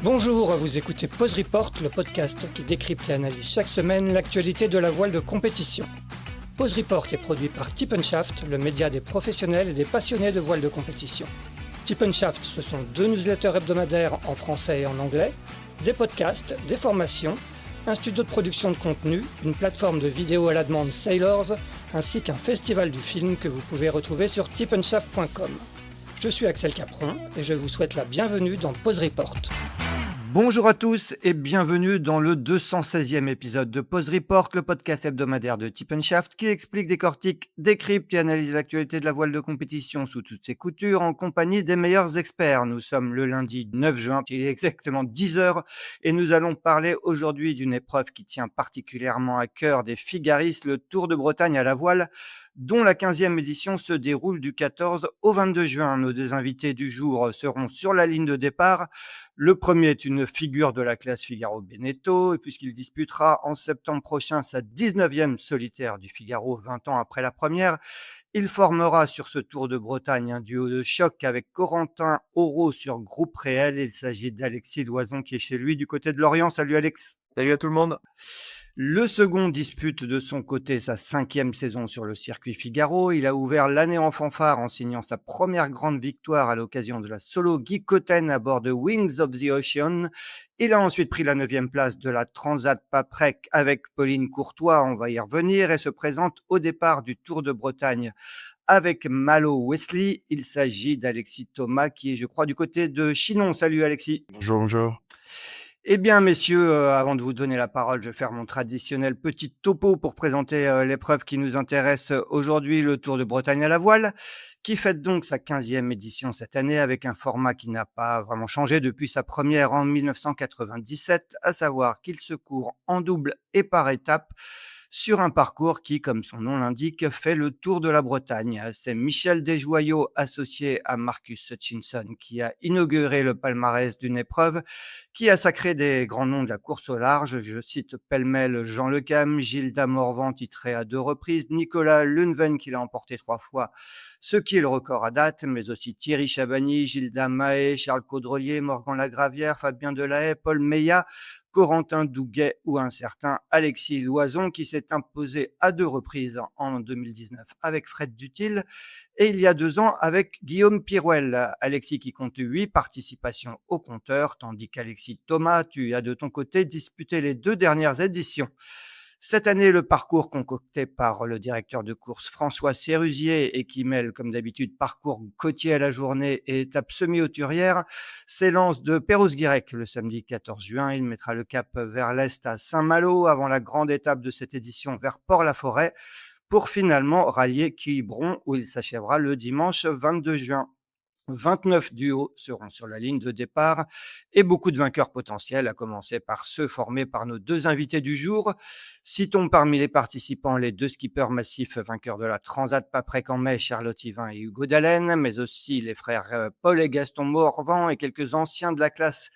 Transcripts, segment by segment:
Bonjour, vous écoutez Pause Report, le podcast qui décrypte et analyse chaque semaine l'actualité de la voile de compétition. Pause Report est produit par Tip & Shaft, le média des professionnels et des passionnés de voile de compétition. Tip & Shaft, ce sont 2 newsletters hebdomadaires en français et en anglais, des podcasts, des formations, un studio de production de contenu, une plateforme de vidéos à la demande Sailors, ainsi qu'un festival du film que vous pouvez retrouver sur tipandshaft.com. Je suis Axel Capron et je vous souhaite la bienvenue dans Pause Report. Bonjour à tous et bienvenue dans le 216e épisode de Pause Report, le podcast hebdomadaire de Tip & Shaft qui explique, décortique, décrypte et analyse l'actualité de la voile de compétition sous toutes ses coutures en compagnie des meilleurs experts. Nous sommes le lundi 9 juin, il est exactement 10h et nous allons parler aujourd'hui d'une épreuve qui tient particulièrement à cœur des figaristes, le Tour de Bretagne à la voile, dont la 15e édition se déroule du 14 au 22 juin. Nos deux invités du jour seront sur la ligne de départ. Le premier est une figure de la classe Figaro Beneteau, puisqu'il disputera en septembre prochain sa 19e solitaire du Figaro, 20 ans après la première. Il formera sur ce Tour de Bretagne un duo de choc avec Corentin Auro sur groupe réel. Il s'agit d'Alexis Loison qui est chez lui du côté de Lorient. Salut Alex. Salut à tout le monde. Le second dispute de son côté sa 5e saison sur le circuit Figaro. Il a ouvert l'année en fanfare en signant sa première grande victoire à l'occasion de la solo Guy Cotten à bord de Wings of the Ocean. Il a ensuite pris la 9e place de la Transat Paprec avec Pauline Courtois, on va y revenir, et se présente au départ du Tour de Bretagne avec Malo Wesley. Il s'agit d'Alexis Thomas qui est, je crois, du côté de Chinon. Salut Alexis. Bonjour. Eh bien, messieurs, avant de vous donner la parole, je vais faire mon traditionnel petit topo pour présenter l'épreuve qui nous intéresse aujourd'hui, le Tour de Bretagne à la voile, qui fête donc sa 15e édition cette année avec un format qui n'a pas vraiment changé depuis sa première en 1997, à savoir qu'il se court en double et par étapes sur un parcours qui, comme son nom l'indique, fait le tour de la Bretagne. C'est Michel Desjoyaux, associé à Marcus Hutchinson, qui a inauguré le palmarès d'une épreuve qui a sacré des grands noms de la course au large. Je cite pêle-mêle Jean Le Cam, Gilda Morvan, titré à 2 reprises, Nicolas Lunven, qui l'a emporté 3 fois, ce qui est le record à date, mais aussi Thierry Chabagny, Gilda Mahé, Charles Caudrelier, Morgan Lagravière, Fabien Delahaye, Paul Meillat, Corentin Douguet ou un certain Alexis Loison qui s'est imposé à 2 reprises en 2019 avec Fred Dutil et il y a 2 ans avec Guillaume Pirouel. Alexis qui compte 8 participations au compteur, tandis qu'Alexis Thomas, tu as de ton côté disputé les 2 dernières éditions. Cette année, le parcours concocté par le directeur de course François Sérusier et qui mêle, comme d'habitude, parcours côtier à la journée et étape semi-hauturière, s'élance de Perros-Guirec le samedi 14 juin. Il mettra le cap vers l'est à Saint-Malo avant la grande étape de cette édition vers Port-la-Forêt pour finalement rallier Quiberon où il s'achèvera le dimanche 22 juin. 29 duos seront sur la ligne de départ et beaucoup de vainqueurs potentiels, à commencer par ceux formés par nos 2 invités du jour. Citons parmi les participants les 2 skippers massifs vainqueurs de la Transat Paprec en mai, Charlotte Yvain et Hugo Dallène, mais aussi les frères Paul et Gaston Morvan et quelques anciens de la classe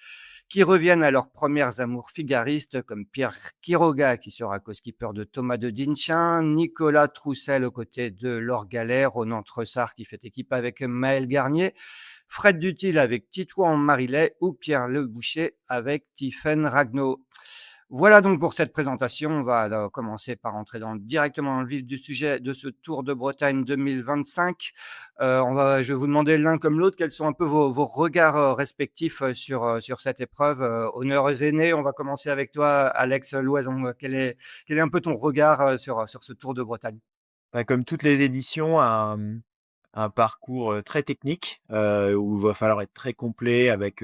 qui reviennent à leurs premières amours figaristes comme Pierre Quiroga qui sera co-skipper de Thomas de Dinchin, Nicolas Troussel aux côtés de Laure Galère, Ronan Tressard qui fait équipe avec Maël Garnier, Fred Dutil avec Titouan Marillet ou Pierre Le Boucher avec Tiffaine Ragnaud. Voilà donc pour cette présentation. On va commencer par entrer directement dans le vif du sujet de ce Tour de Bretagne 2025. Je vais vous demander l'un comme l'autre quels sont un peu vos regards respectifs sur cette épreuve. Honneurs aînés, on va commencer avec toi, Alex Loison. Quel est un peu ton regard sur ce Tour de Bretagne? Comme toutes les éditions, un parcours très technique où il va falloir être très complet avec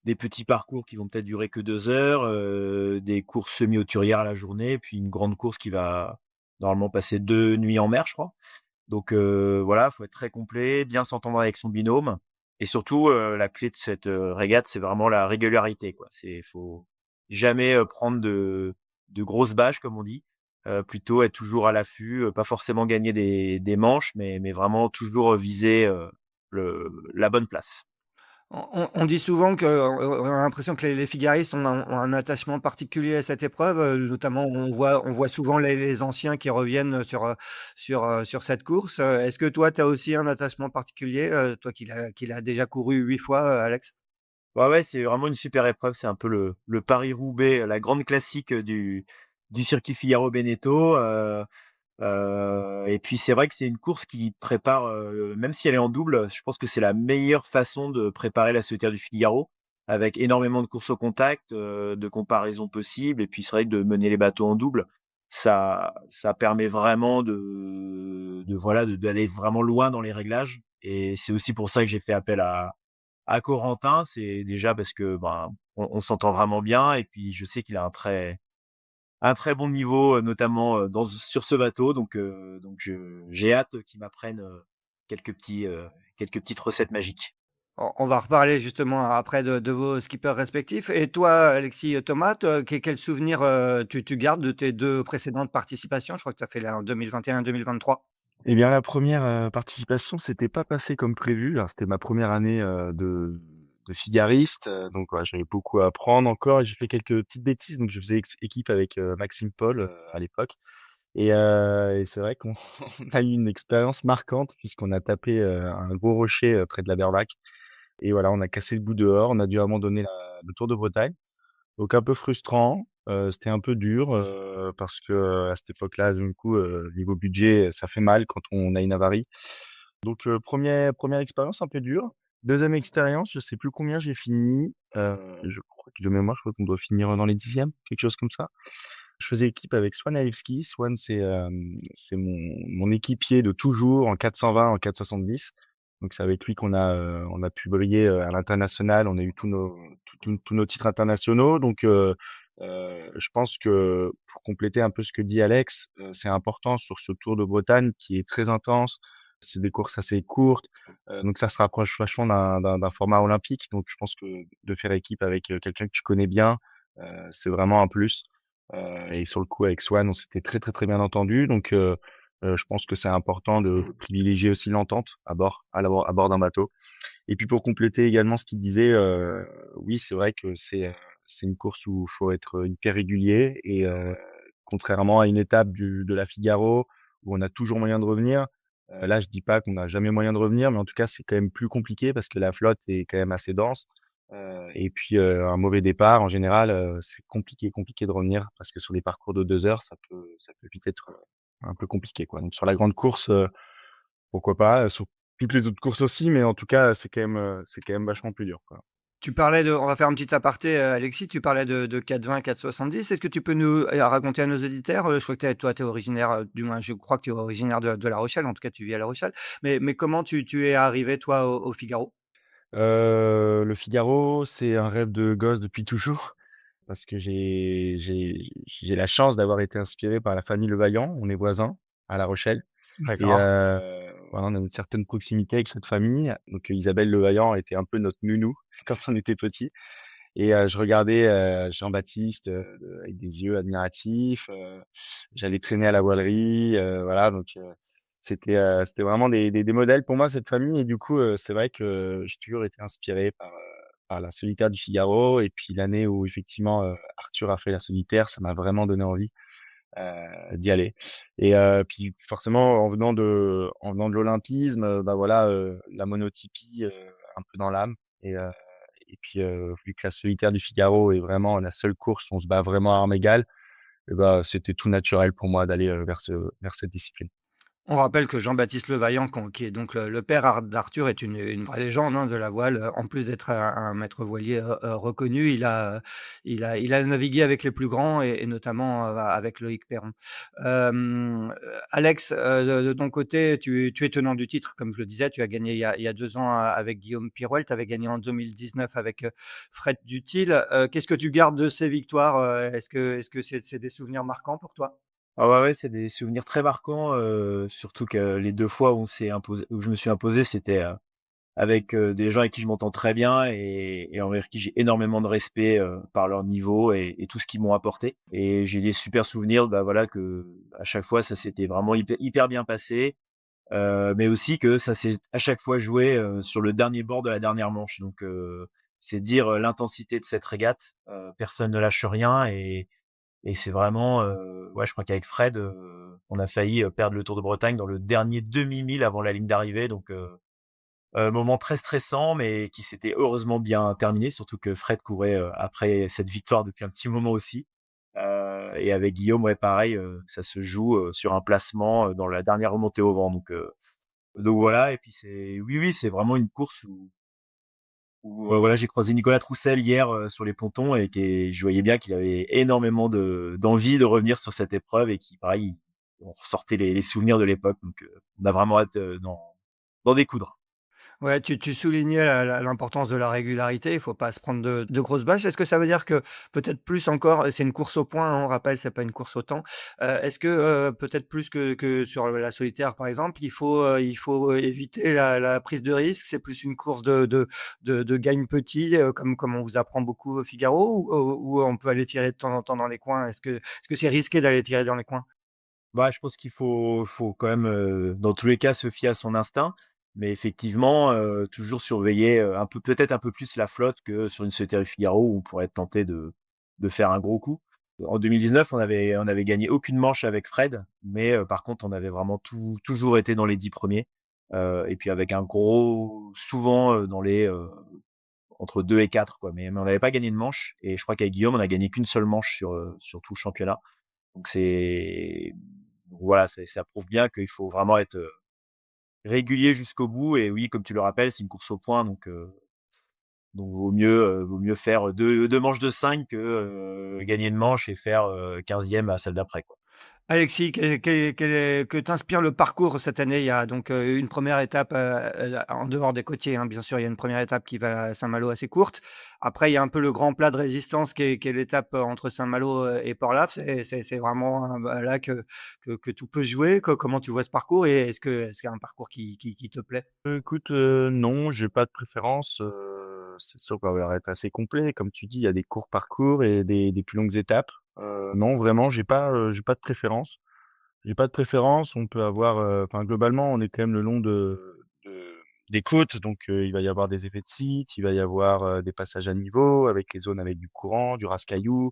des petits parcours qui vont peut-être durer que 2 heures, des courses semi-hauturières à la journée, puis une grande course qui va normalement passer 2 nuits en mer, je crois. Donc voilà, faut être très complet, bien s'entendre avec son binôme et surtout la clé de cette régate, c'est vraiment la régularité, quoi. Faut jamais prendre de grosses bâches, comme on dit, plutôt être toujours à l'affût, pas forcément gagner des manches, mais vraiment toujours viser la bonne place. On dit souvent qu'on a l'impression que les figaristes ont un attachement particulier à cette épreuve, notamment on voit souvent les anciens qui reviennent sur cette course. Est-ce que toi, tu as aussi un attachement particulier, toi qui l'as déjà couru 8 fois, Alex? Ouais, c'est vraiment une super épreuve. C'est un peu le Paris-Roubaix, la grande classique, du circuit Figaro-Beneteau, et puis c'est vrai que c'est une course qui prépare, même si elle est en double, je pense que c'est la meilleure façon de préparer la Solitaire du Figaro, avec énormément de courses au contact, de comparaisons possibles et puis c'est vrai que de mener les bateaux en double, ça permet vraiment d'aller vraiment loin dans les réglages et c'est aussi pour ça que j'ai fait appel à Corentin. C'est déjà parce que, ben, on s'entend vraiment bien et puis je sais qu'il a un très bon niveau, notamment, sur ce bateau donc j'ai hâte qu'il m'apprenne, quelques petits, quelques petites recettes magiques. On va reparler justement après de vos skippers respectifs. Et toi, Alexis, Thomas, quel souvenir tu gardes de tes deux précédentes participations? Je crois que tu as fait là en 2021-2023. Eh bien, la première participation s'était pas passée comme prévu. Alors, c'était ma première année, de figariste, donc voilà, j'avais beaucoup à apprendre encore et j'ai fait quelques petites bêtises. Donc je faisais équipe avec, Maxime Paul, à l'époque et c'est vrai qu'on on a eu une expérience marquante puisqu'on a tapé, un gros rocher, près de la Berlac et voilà, on a cassé le bout dehors. On a dû abandonner le Tour de Bretagne. Donc un peu frustrant, c'était un peu dur, parce que, à cette époque-là, du coup, niveau budget, ça fait mal quand on a une avarie. Donc, 1re expérience un peu dure. Deuxième expérience, je sais plus combien j'ai fini, je crois que de mémoire, je crois qu'on doit finir dans les 10e, quelque chose comme ça. Je faisais équipe avec Swan Alewski. Swan, c'est mon équipier de toujours en 420, en 470. Donc c'est avec lui on a pu briller, à l'international. On a eu tous nos titres internationaux. Donc je pense que pour compléter un peu ce que dit Alex, c'est important sur ce Tour de Bretagne qui est très intense. C'est des courses assez courtes, donc ça se rapproche vachement d'un format olympique. Donc je pense que de faire équipe avec, quelqu'un que tu connais bien, c'est vraiment un plus. Et sur le coup avec Swan, on s'était très, très, très bien entendu. Donc je pense que c'est important de privilégier aussi l'entente à bord d'un bateau. Et puis pour compléter également ce qu'il disait, oui, c'est vrai que c'est une course où il faut être hyper régulier et contrairement à une étape de la Figaro où on a toujours moyen de revenir, là, je dis pas qu'on n'a jamais moyen de revenir, mais en tout cas, c'est quand même plus compliqué parce que la flotte est quand même assez dense, et puis, un mauvais départ en général, c'est compliqué de revenir parce que sur des parcours de 2 heures, ça peut vite être, un peu compliqué, quoi. Donc sur la grande course, pourquoi pas, sur toutes les autres courses aussi, mais en tout cas, c'est quand même vachement plus dur, quoi. Tu parlais on va faire un petit aparté, Alexis, tu parlais de 420, 470. Est-ce que tu peux nous raconter à nos auditeurs, je crois que toi, tu es originaire, du moins, je crois que tu es originaire de La Rochelle, en tout cas, tu vis à La Rochelle. Mais comment tu es arrivé, toi, au Figaro? Le Figaro, c'est un rêve de gosse depuis toujours parce que j'ai la chance d'avoir été inspiré par la famille Levaillant. On est voisins à La Rochelle et D'accord. voilà, on a une certaine proximité avec cette famille. Donc Isabelle Levaillant était un peu notre nounou quand on était petit. Et je regardais, Jean-Baptiste, avec des yeux admiratifs, j'allais traîner à la voilerie, voilà donc c'était vraiment des modèles pour moi cette famille et du coup, c'est vrai que j'ai toujours été inspiré par la Solitaire du Figaro et puis l'année où effectivement, Arthur a fait la Solitaire, ça m'a vraiment donné envie, d'y aller et puis forcément en venant de l'olympisme, bah, voilà, la monotypie, un peu dans l'âme et puis, vu que la Solitaire du Figaro est vraiment la seule course où on se bat vraiment à armes égales et bah, c'était tout naturel pour moi d'aller, vers cette discipline. On rappelle que Jean-Baptiste Levaillant, qui est donc le père d'Arthur, est une vraie légende, hein, de la voile. En plus d'être un maître voilier reconnu, il a navigué avec les plus grands et notamment avec Loïc Perron. Alex, de ton côté, tu es tenant du titre, comme je le disais. Tu as gagné il y a 2 ans avec Guillaume Pirouel. Tu avais gagné en 2019 avec Fred Dutil. Qu'est-ce que tu gardes de ces victoires? Est-ce que c'est des souvenirs marquants pour toi? Ah ouais, c'est des souvenirs très marquants, surtout que les 2 fois où je me suis imposé, c'était, avec, des gens avec qui je m'entends très bien et envers qui j'ai énormément de respect, par leur niveau et tout ce qu'ils m'ont apporté et j'ai des super souvenirs, bah, voilà, qu'à chaque fois ça s'était vraiment hyper bien passé, mais aussi que ça s'est à chaque fois joué, sur le dernier bord de la dernière manche donc c'est dire, l'intensité de cette régate, personne ne lâche rien et c'est vraiment, ouais, je crois qu'avec Fred, on a failli, perdre le Tour de Bretagne dans le dernier demi-mille avant la ligne d'arrivée donc Moment très stressant, mais qui s'était heureusement bien terminé, surtout que Fred courait, après cette victoire depuis un petit moment aussi. Et avec Guillaume, ouais, pareil, ça se joue, sur un placement, dans la dernière remontée au vent, donc voilà. Et puis oui, c'est vraiment une course où, voilà, j'ai croisé Nicolas Troussel hier, sur les pontons, je voyais bien qu'il avait énormément d'envie de revenir sur cette épreuve et qui, pareil, on ressortait les souvenirs de l'époque, on a vraiment hâte, d'en découdre. Ouais, tu soulignais l'importance de la régularité, il faut pas se prendre de grosses bâches. Est-ce que ça veut dire que peut-être plus encore c'est une course au point, hein, on rappelle, c'est pas une course au temps. Est-ce que, peut-être plus que sur la solitaire, par exemple, il faut éviter la prise de risque? C'est plus une course de gagne petit, comme on vous apprend beaucoup au Figaro ou on peut aller tirer de temps en temps dans les coins? Est-ce que c'est risqué d'aller tirer dans les coins? Bah, je pense qu'il faut quand même, dans tous les cas, se fier à son instinct, mais effectivement, toujours surveiller, un peu peut-être un peu plus la flotte que sur une Solitaire du Figaro où on pourrait être tenté de faire un gros coup. En 2019, on avait gagné aucune manche avec Fred, mais par contre, on avait vraiment toujours été dans les 10 premiers, et puis avec un gros souvent, dans les, entre 2 et 4 quoi, mais on n'avait pas gagné de manche et je crois qu'avec Guillaume, on a gagné qu'une seule manche sur tout le championnat. Donc voilà, ça prouve bien qu'il faut vraiment être, régulier jusqu'au bout et oui, comme tu le rappelles, c'est une course au point donc vaut mieux faire, deux manches de 5 que, gagner une manche et faire, 15e à celle d'après, quoi. Alexis, que t'inspire le parcours cette année? Il y a donc, une première étape, en dehors des côtiers, hein, bien sûr, il y a une première étape qui va à Saint-Malo assez courte. Après, il y a un peu le grand plat de résistance qui est l'étape, entre Saint-Malo, et Port-Laf. C'est vraiment, là que tout peut se jouer. Comment tu vois ce parcours et est-ce qu'il y a un parcours qui te plaît? Écoute, non, j'ai pas de préférence, c'est sûr qu'on va être assez complet. Comme tu dis, il y a des courts parcours et des plus longues étapes. Non, vraiment, j'ai pas de préférence. J'ai pas de préférence, on peut avoir, enfin, globalement, on est quand même le long de des côtes, donc il va y avoir des effets de site, il va y avoir, des passages à niveau avec les zones avec du courant, du rascaillou.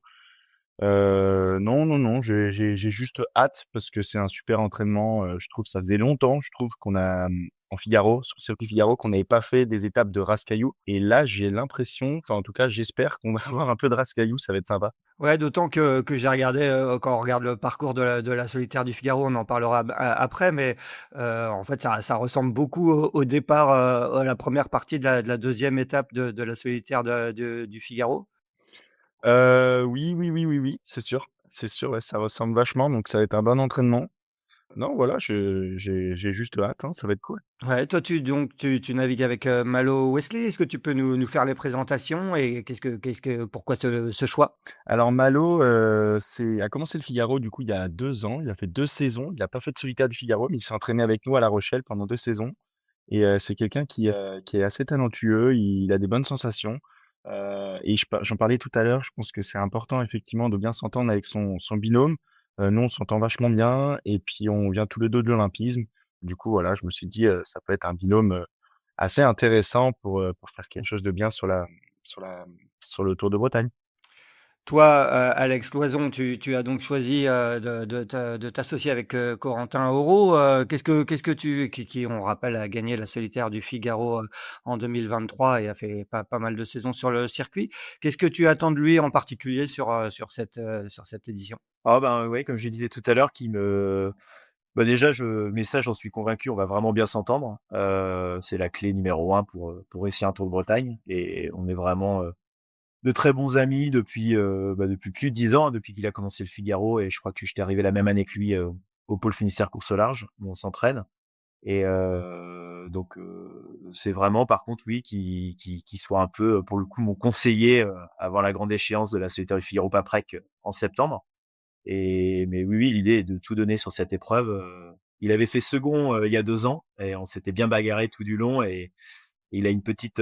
Non, non, non, j'ai juste hâte parce que c'est un super entraînement, je trouve ça faisait longtemps, je trouve qu'on a, en Figaro, sur le circuit Figaro, qu'on n'avait pas fait des étapes de rascaillou et là, j'ai l'impression, enfin, en tout cas, j'espère qu'on va avoir un peu de rascaillou, ça va être sympa. Ouais, d'autant que j'ai regardé, quand on regarde le parcours de la solitaire du Figaro, on en parlera après, mais en fait, ça ressemble beaucoup au départ, à la première partie de la 2e étape de la solitaire du Figaro. Oui, oui, oui, oui, oui, c'est sûr, ouais, ça ressemble vachement, donc ça va être un bon entraînement. Non, voilà, j'ai juste hâte, hein, ça va être cool. Ouais, toi, tu navigues avec, Malo Wesley. Est-ce que tu peux nous faire les présentations et pourquoi ce choix? Alors Malo, c'est a commencé le Figaro, du coup, il y a 2 ans. Il a fait 2 saisons. Il a pas fait de solitaire du Figaro, mais il s'est entraîné avec nous à La Rochelle pendant 2 saisons et c'est quelqu'un qui est assez talentueux. Il a des bonnes sensations, et j'en parlais tout à l'heure, je pense que c'est important effectivement de bien s'entendre avec son binôme. Nous, on s'entend vachement bien et puis on vient tous les 2 de l'olympisme. Du coup, voilà, je me suis dit, ça peut être un binôme, assez intéressant pour faire quelque chose de bien sur la sur le Tour de Bretagne. Toi, Alex Loison, tu as donc choisi, de t'associer avec, Corentin Auro. Qu'est-ce que qui on rappelle a gagné la solitaire du Figaro, en 2023 et a fait pas mal de saisons sur le circuit. Qu'est-ce que tu attends de lui en particulier sur cette édition? Ah ben, ouais, comme je disais tout à l'heure, bah, déjà mais ça, j'en suis convaincu, on va vraiment bien s'entendre. C'est la clé numéro un pour réussir un Tour de Bretagne et on est vraiment, de très bons amis depuis plus de 10 ans, hein, depuis qu'il a commencé le Figaro et je crois que j'étais arrivé la même année que lui, au pôle Finistère course au large, où on s'entraîne et c'est vraiment par contre, oui, qui soit un peu, pour le coup, mon conseiller, avant la grande échéance de la Solitaire du Figaro-Paprec, en septembre mais oui, oui, l'idée est de tout donner sur cette épreuve, il avait fait second, il y a 2 ans et on s'était bien bagarré tout du long et il a une petite,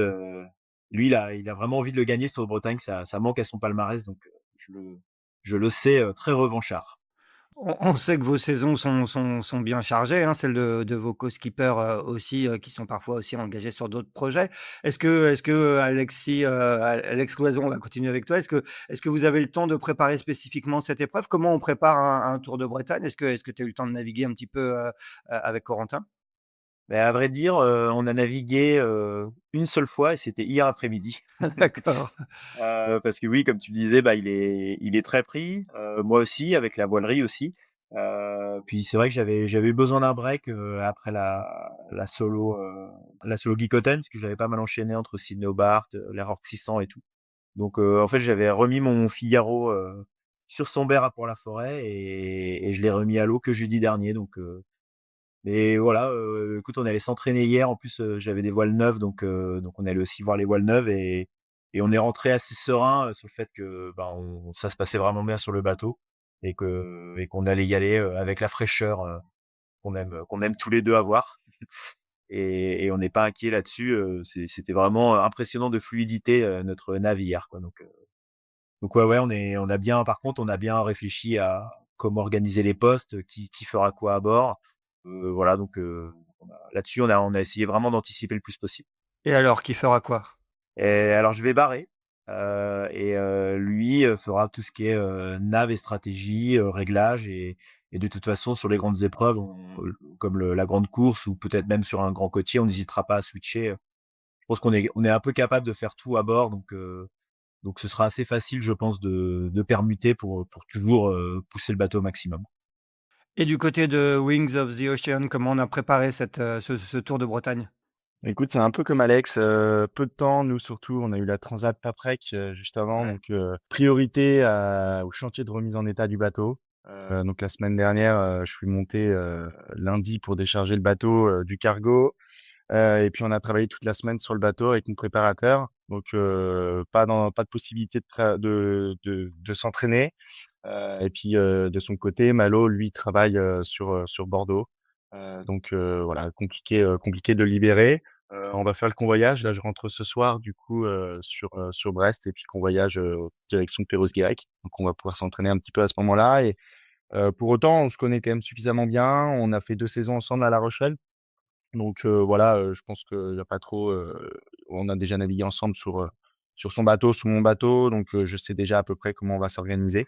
lui, il a vraiment envie de le gagner sur Bretagne, ça manque à son palmarès donc je le sais, très revanchard. On sait que vos saisons sont bien chargées, hein, celles de vos co-skippers, aussi, qui sont parfois aussi engagés sur d'autres projets. Est-ce que Alex Loison, on va continuer avec toi. Est-ce que vous avez le temps de préparer spécifiquement cette épreuve? Comment on prépare un Tour de Bretagne? Est-ce que tu as eu le temps de naviguer un petit peu, avec Corentin? Mais à vrai dire, on a navigué, une seule fois et c'était hier après-midi. D'accord. Parce que oui, comme tu disais, bah, il est très pris, moi aussi avec la voilerie aussi. Puis c'est vrai que j'avais besoin d'un break, après la solo Geek-Oten, parce que j'avais pas mal enchaîné entre Sydney Hobart, l'Air 600 et tout. Donc en fait, j'avais remis mon Figaro, sur son berre à Port-la-Forêt et je l'ai remis à l'eau que jeudi dernier mais voilà, écoute, on est allé s'entraîner hier. En plus, j'avais des voiles neuves, donc on est allé aussi voir les voiles neuves et on est rentré assez serein, sur le fait que, ben, ça se passait vraiment bien sur le bateau et qu'on allait y aller, avec la fraîcheur, qu'on aime tous les 2 avoir et on n'est pas inquiet là-dessus, c'était vraiment impressionnant de fluidité, notre nav hier, quoi, donc ouais, on a bien par contre, on a bien réfléchi à comment organiser les postes, qui fera quoi à bord. Voilà donc là-dessus, on a essayé vraiment d'anticiper le plus possible. Et alors, qui fera quoi? Et alors je vais barrer, lui, fera tout ce qui est, nav et stratégie, réglage et de toute façon sur les grandes épreuves, comme la grande course ou peut-être même sur un grand côtier, on n'hésitera pas à switcher, Je pense qu'on est un peu capable de faire tout à bord donc ce sera assez facile, je pense, de permuter pour toujours, pousser le bateau au maximum. Et du côté de Wings of the Ocean, comment on a préparé ce tour de Bretagne? Écoute, c'est un peu comme Alex, peu de temps, nous surtout, on a eu la transat Paprec, juste avant, Ouais. donc priorité au chantier de remise en état du bateau. Donc la semaine dernière, je suis monté, lundi pour décharger le bateau, du cargo, et puis on a travaillé toute la semaine sur le bateau avec mon préparateur. Donc pas de possibilité de s'entraîner. Et puis, de son côté, Malo, lui, travaille, sur Bordeaux. Donc voilà, compliqué de le libérer. On va faire le convoyage. Là, je rentre ce soir, du coup, sur Brest et puis convoyage, direction Perros-Guirec. Donc on va pouvoir s'entraîner un petit peu à ce moment-là et pour autant, on se connaît quand même suffisamment bien. On a fait 2 saisons ensemble à La Rochelle. Donc voilà, je pense qu'il y a pas trop, on a déjà navigué ensemble sur son bateau, sur mon bateau, donc je sais déjà à peu près comment on va s'organiser.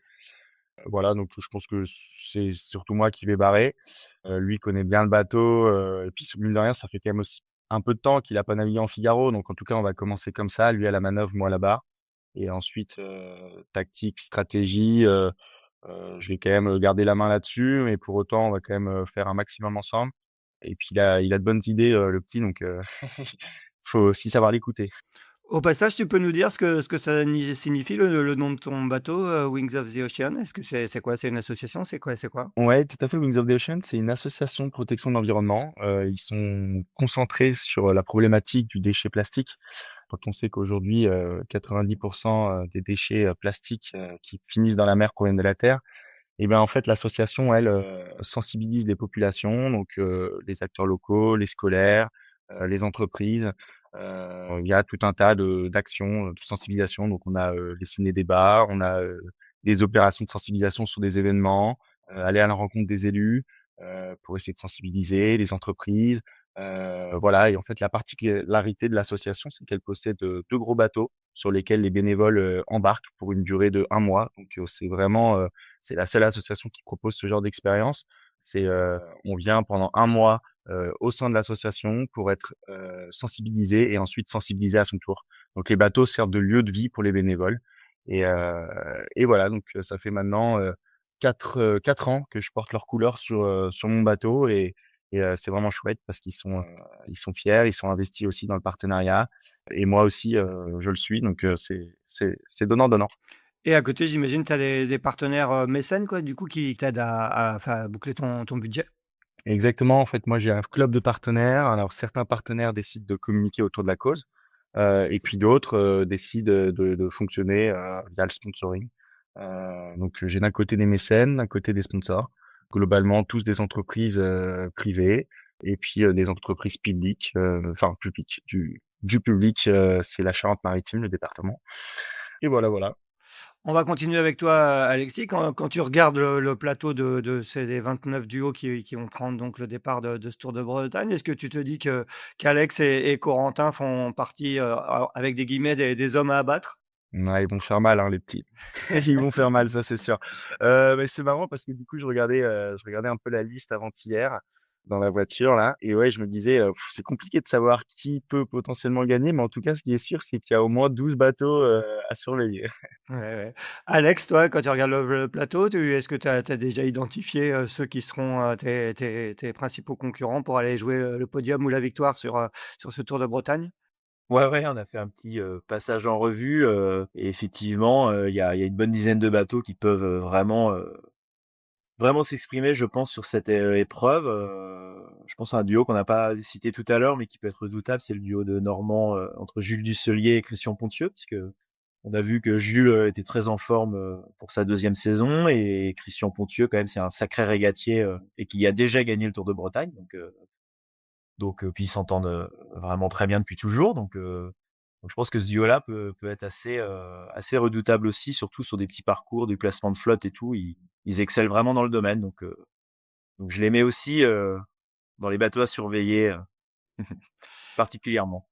Voilà, donc je pense que c'est surtout moi qui vais barrer. Lui connaît bien le bateau, et puis mine de rien, ça fait quand même aussi un peu de temps qu'il a pas navigué en Figaro, donc en tout cas, on va commencer comme ça, lui à la manœuvre, moi là-bas et ensuite, tactique, stratégie, je vais quand même, garder la main là-dessus, mais pour autant, on va quand même, faire un maximum ensemble et puis il a de bonnes idées, le petit, donc faut aussi savoir l'écouter. Au passage, tu peux nous dire ce que ça signifie le nom de ton bateau, Wings of the Ocean? Est-ce que c'est quoi? C'est une association? C'est quoi? C'est quoi? Ouais, tout à fait. Wings of the Ocean, c'est une association de protection de l'environnement. Ils sont concentrés sur la problématique du déchet plastique. Quand on sait qu'aujourd'hui, 90 des déchets, plastiques, qui finissent dans la mer proviennent de la terre et ben, en fait, l'association, elle, sensibilise les populations, donc les acteurs locaux, les scolaires, les entreprises. Il y a tout un tas d'actions, de sensibilisation. Donc on a, les ciné-débats, on a, des opérations de sensibilisation sur des événements, aller à la rencontre des élus, pour essayer de sensibiliser les entreprises. Voilà et en fait, la particularité de l'association, c'est qu'elle possède, 2 gros bateaux sur lesquels les bénévoles, embarquent pour une durée de 1 mois. Donc c'est vraiment, c'est la seule association qui propose ce genre d'expérience. C'est, on vient pendant 1 mois, au sein de l'association pour être, sensibilisé et ensuite sensibilisé à son tour. Donc les bateaux servent de lieu de vie pour les bénévoles et voilà donc ça fait maintenant, 4 ans que je porte leurs couleurs sur mon bateau et c'est vraiment chouette parce ils sont fiers, ils sont investis aussi dans le partenariat et moi aussi, je le suis donc c'est donnant-donnant. Et à côté, j'imagine, tu as des partenaires, mécènes, quoi, du coup, qui t'aident à boucler ton budget? Exactement, en fait, moi, j'ai un club de partenaires. Alors certains partenaires décident de communiquer autour de la cause, et puis d'autres, décident, de fonctionner, via le sponsoring. Donc j'ai d'un côté des mécènes, d'un côté des sponsors. Globalement, tous des entreprises, privées et puis, des entreprises publiques, enfin publiques, du public, c'est la Charente-Maritime, le département et voilà, voilà. On va continuer avec toi, Alexis. Quand tu regardes le plateau de ces des 29 duos qui vont prendre donc le départ de ce Tour de Bretagne, est-ce que tu te dis qu'Alex et Corentin font partie, avec des guillemets, des hommes à abattre? Ouais, ils vont faire mal, hein, les petits. Ils vont faire mal, ça, c'est sûr. Mais c'est marrant parce que du coup, je regardais un peu la liste avant-hier dans la voiture là et ouais, je me disais, c'est compliqué de savoir qui peut potentiellement gagner, mais en tout cas, ce qui est sûr, c'est qu'il y a au moins 12 bateaux, à surveiller. Ouais, ouais. Alex, toi, quand tu regardes le plateau, est-ce que tu as déjà identifié ceux qui seront tes principaux concurrents pour aller jouer le podium ou la victoire sur ce Tour de Bretagne? Ouais, ouais, on a fait un petit, passage en revue, et effectivement, il y a une bonne dizaine de bateaux qui peuvent, vraiment s'exprimer, je pense, sur cette, épreuve. Je pense à un duo qu'on n'a pas cité tout à l'heure, mais qui peut être redoutable, c'est le duo de Normands, entre Jules Dusselier et Christian Pontieux, puisque on a vu que Jules, était très en forme, pour sa deuxième saison et Christian Pontieux, quand même, c'est un sacré régatier, et qui a déjà gagné le Tour de Bretagne, donc puis ils s'entendent, vraiment très bien depuis toujours, donc je pense que ce duo-là peut être assez redoutable aussi, surtout sur des petits parcours, du classement de flotte et tout. Ils excellent vraiment dans le domaine, donc je les mets aussi, dans les bateaux à surveiller, particulièrement.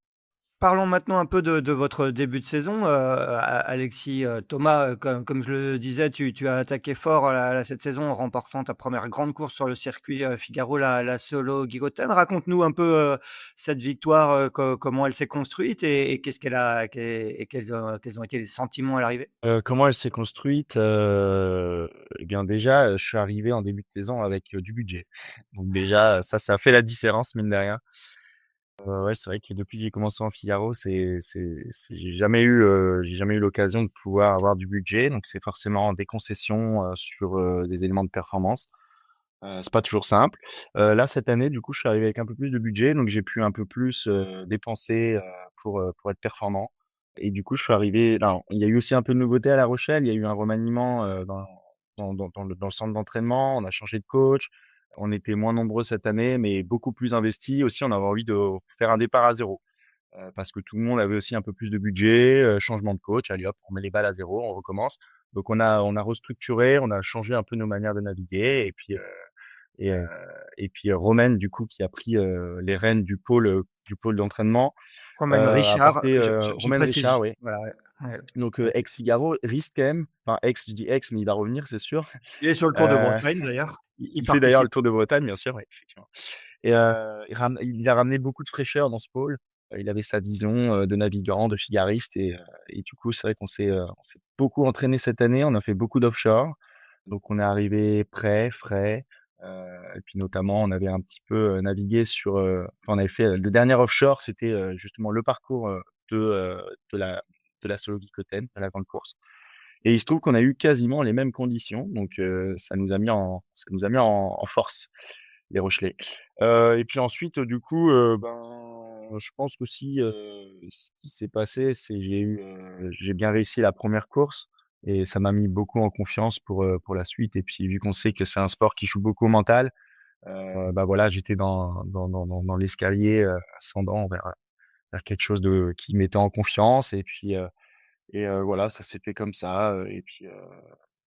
Parlons maintenant un peu de votre début de saison, Alexis. Thomas, comme je le disais, tu as attaqué fort cette saison en remportant ta première grande course sur le circuit Figaro, la Solo Gigoten. Raconte-nous un peu cette victoire, comment elle s'est construite et qu'est-ce qu'elle a, et quels ont été les sentiments à l'arrivée? Comment elle s'est construite? Eh bien déjà, je suis arrivé en début de saison avec, du budget. Donc déjà, ça a fait la différence mine de rien. Ouais, c'est vrai que depuis que j'ai commencé en Figaro, j'ai jamais eu l'occasion de pouvoir avoir du budget, donc c'est forcément des concessions, sur, des éléments de performance. C'est pas toujours simple. Là, cette année, du coup, je suis arrivé avec un peu plus de budget, donc j'ai pu un peu plus, dépenser, pour être performant et du coup, je suis arrivé non, il y a eu aussi un peu de nouveauté à La Rochelle. Il y a eu un remaniement, dans le centre d'entraînement. On a changé de coach. On était moins nombreux cette année, mais beaucoup plus investis. Aussi, on avait envie de faire un départ à zéro, parce que tout le monde avait aussi un peu plus de budget, changement de coach. Allez hop, on met les balles à zéro, on recommence. Donc on a restructuré, on a changé un peu nos manières de naviguer et heu Romain du coup qui a pris, les rênes du pôle d'entraînement, Romain a Richard, apporté, je Romain Richard, précise, oui. voilà, ouais, ouais, Donc OK. ex-Figaro, risque quand même, enfin ex, je dis ex, mais il va revenir, c'est sûr. Il est sur le Tour de Heu, Bretagne d'ailleurs, il il fait d'ailleurs le participe. Tour de Bretagne, bien sûr, oui, effectivement. Et il a ramené beaucoup de fraîcheur dans ce pôle. Il avait sa vision, de navigant, de figariste et du coup, c'est vrai on s'est beaucoup entraîné cette année. On a fait beaucoup d'offshore, donc on est arrivé prêt, frais, et puis notamment, on avait un petit peu, navigué sur, enfin, on avait fait, le dernier offshore, c'était, justement le parcours, de, heu, de la de la Solovicoten, de la grande course et il se trouve qu'on a eu quasiment les mêmes conditions, donc ça nous a mis en force, les Rochelais. Et puis ensuite, du coup, ben, je pense qu'aussi, ce qui s'est passé, c'est j'ai bien réussi la première course et ça m'a mis beaucoup en confiance pour la suite et puis vu qu'on sait que c'est un sport qui joue beaucoup au mental, bah, voilà, j'étais dans l'escalier, ascendant vers quelque chose de qui me mettait en confiance et voilà, ça s'est fait comme ça,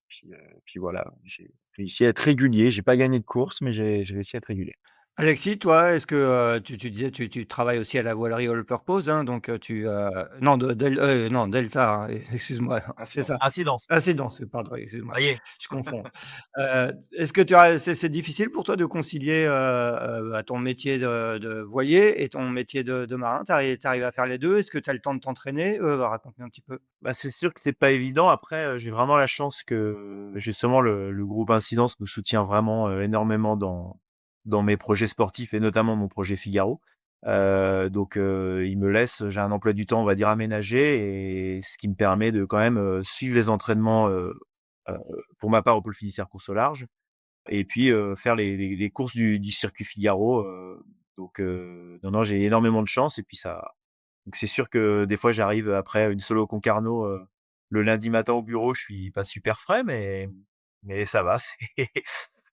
puis voilà, j'ai réussi à être régulier. J'ai pas gagné de course, mais j'ai réussi à être régulier. Alexis, toi, est-ce que, tu disais tu travailles aussi à la voilerie All Purpose, hein, donc, non non Delta, hein, excuse-moi, c'est ça. Incidence. Incidence, Incidence, pardon, excuse-moi, ça y est. je confonds. Est-ce que tu as c'est difficile pour toi de concilier, bah, ton métier de voilier et ton métier de marin? Tu arrives à faire les 2? Est-ce que tu as le temps de t'entraîner? Raconte-moi un petit peu. Bah, c'est sûr que c'est pas évident. Après, j'ai vraiment la chance que justement le groupe Incidence nous soutient vraiment, énormément dans mes projets sportifs et notamment mon projet Figaro. Il me laisse j'ai un emploi du temps, on va dire, aménagé et ce qui me permet de quand même, suivre les entraînements, heu, pour ma part au pôle fiduciaire course au large et puis, faire les courses du circuit Figaro, non, non, j'ai énormément de chance et puis ça donc c'est sûr que des fois j'arrive après une solo Concarneau, le lundi matin au bureau, je suis pas super frais, mais ça va,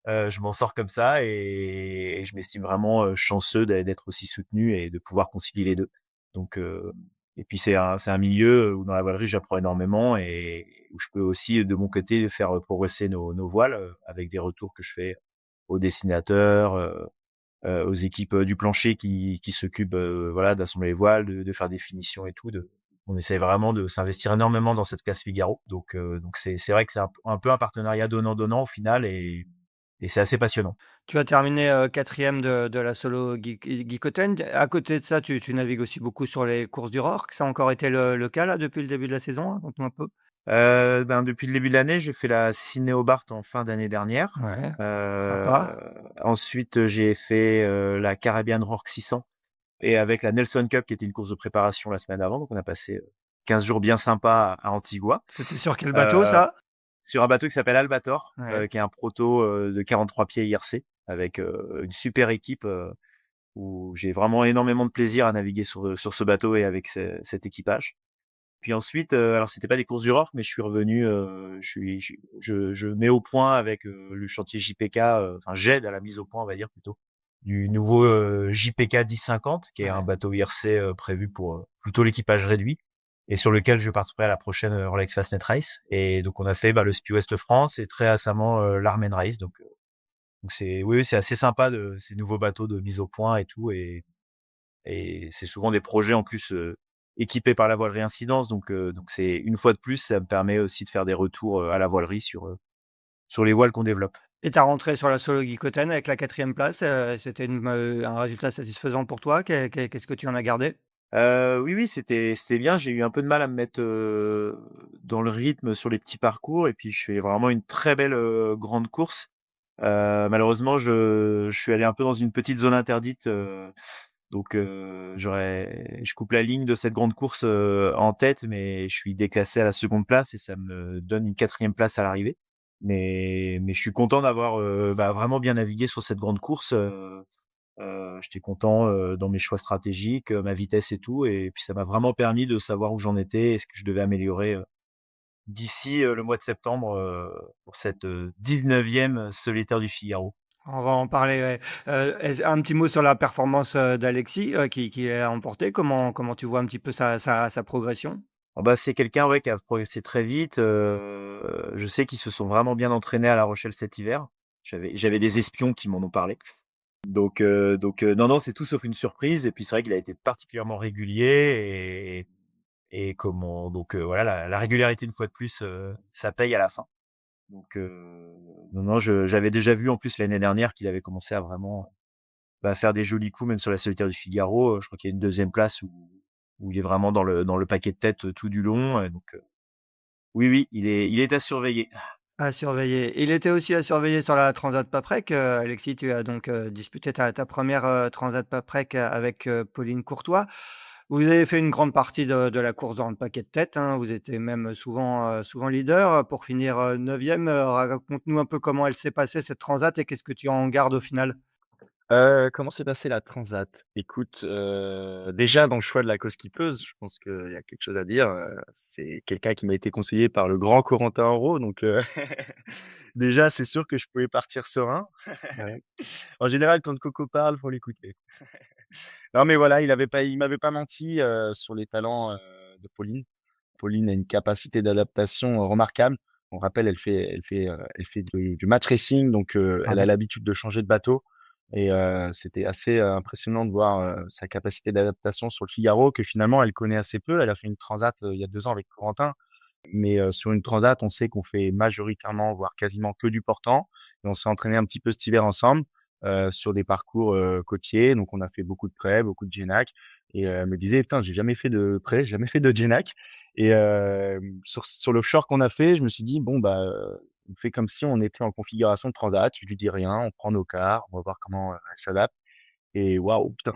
je m'en sors comme ça et je m'estime vraiment, chanceux d'être aussi soutenu et de pouvoir concilier les 2. Donc et puis c'est un milieu où dans la voilerie j'apprends énormément et où je peux aussi de mon côté faire, progresser nos voiles, avec des retours que je fais aux dessinateurs, aux équipes, du plancher qui s'occupent, voilà, d'assembler les voiles, de faire des finitions et tout, on essaie vraiment de s'investir énormément dans cette classe Figaro. Donc c'est vrai que c'est un peu un partenariat donnant-donnant au final et c'est assez passionnant. Tu as terminé, 4e de la Solo Guicoten. À côté de ça, tu navigues aussi beaucoup sur les courses du Rorc. Ça a encore été le cas là depuis le début de la saison? Raconte-nous un peu. Ben, depuis le début de l'année, j'ai fait la Sydney Hobart en fin d'année dernière. Ouais, Heu, sympa. ensuite, j'ai fait, la Caribbean Rock 600 et avec la Nelson Cup qui était une course de préparation la semaine avant, donc on a passé, 15 jours bien sympas à Antigua, C'était sur quel bateau heu, ça? sur un bateau qui s'appelle Albator, Ouais. qui est un proto, de 43 pieds IRC avec, une super équipe, où j'ai vraiment énormément de plaisir à naviguer sur ce bateau et avec cet équipage. Puis ensuite, alors c'était pas des courses du Rorc, mais je suis revenu, je mets au point avec, le chantier JPK, enfin j'aide à la mise au point, on va dire plutôt, du nouveau, JPK 1050 qui est un Ouais. bateau IRC, prévu pour, plutôt l'équipage réduit et sur lequel je participerai à la prochaine, Rolex Fastnet Race et donc on a fait, le Spi West France et très récemment, l'Armen Race donc c'est oui, oui, c'est assez sympa de ces nouveaux bateaux de mise au point et tout et c'est souvent des projets en plus, équipés par la voilerie Incidence donc c'est une fois de plus, ça me permet aussi de faire des retours, à la voilerie sur les voiles qu'on développe. Et tu rentré sur la Solo Guicoten avec la 4e place, c'était un résultat satisfaisant pour toi? Qu'est-ce que tu en as gardé? Oui, oui, c'était bien. J'ai eu un peu de mal à me mettre, dans le rythme sur les petits parcours et puis je fais vraiment une très belle, grande course. Malheureusement, je suis allé un peu dans une petite zone interdite, donc je coupe la ligne de cette grande course, en tête, mais je suis déclassé à la seconde place et ça me donne une 4e place à l'arrivée. Mais je suis content d'avoir, vraiment bien navigué sur cette grande course, j'étais content, dans mes choix stratégiques, ma vitesse et tout et puis ça m'a vraiment permis de savoir où j'en étais et ce que je devais améliorer, d'ici, le mois de septembre, pour cette, 19e solitaire du Figaro. On va en parler, ouais. Est-ce un petit mot sur la performance, d'Alexis, qui l'a emporté. Comment tu vois un petit peu sa progression? Ah bah, c'est quelqu'un, ouais, qui a progressé très vite, je sais qu'ils se sont vraiment bien entraînés à La Rochelle cet hiver. J'avais des espions qui m'en ont parlé. Donc non, non, c'est tout sauf une surprise et puis c'est vrai qu'il a été particulièrement régulier et comment donc voilà, la régularité une fois de plus, ça paye à la fin. Donc non, non, j'avais déjà vu en plus l'année dernière qu'il avait commencé à vraiment, faire des jolis coups même sur la solitaire du Figaro, je crois qu'il y a une 2e place où il est vraiment dans le paquet de tête, tout du long, donc oui, oui, il est à surveiller. À surveiller. Il était aussi à surveiller sur la Transat Paprec. Alexis, tu as donc, disputé ta 1re, Transat Paprec avec, Pauline Courtois. Vous avez fait une grande partie de la course dans le paquet de tête, hein. Vous étiez même souvent leader, pour finir, 9e. Raconte-nous un peu comment elle s'est passée cette transat et qu'est-ce que tu en gardes au final? Comment s'est passée la transat? Écoute, déjà dans le choix de la co-skippeuse, je pense qu'il y a quelque chose à dire, c'est quelqu'un qui m'a été conseillé par le grand Corentin Henreau donc déjà c'est sûr que je pouvais partir serein. Ouais. En général quand Coco parle, faut l'écouter. Non mais voilà, il m'avait pas menti, sur les talents, de Pauline. Pauline a une capacité d'adaptation, remarquable. On rappelle, elle fait du match racing, donc elle a Ouais. l'habitude de changer de bateau et c'était assez, impressionnant de voir, sa capacité d'adaptation sur le Figaro que finalement elle connaît assez peu. Elle a fait une transat, il y a 2 ans avec Corentin, mais sur une transat, on sait qu'on fait majoritairement, voire quasiment que du portant et on s'est entraîné un petit peu cet hiver ensemble, sur des parcours, côtiers. Donc on a fait beaucoup de près, beaucoup de Genac et elle me disait: «Putain, j'ai jamais fait de près, jamais fait de Genac» et sur l'offshore qu'on a fait, je me suis dit: «Bon, bah, on fait comme si on était en configuration de transat». Je lui dis rien, on prend nos quarts, on va voir comment, elle s'adapte et waouh, putain,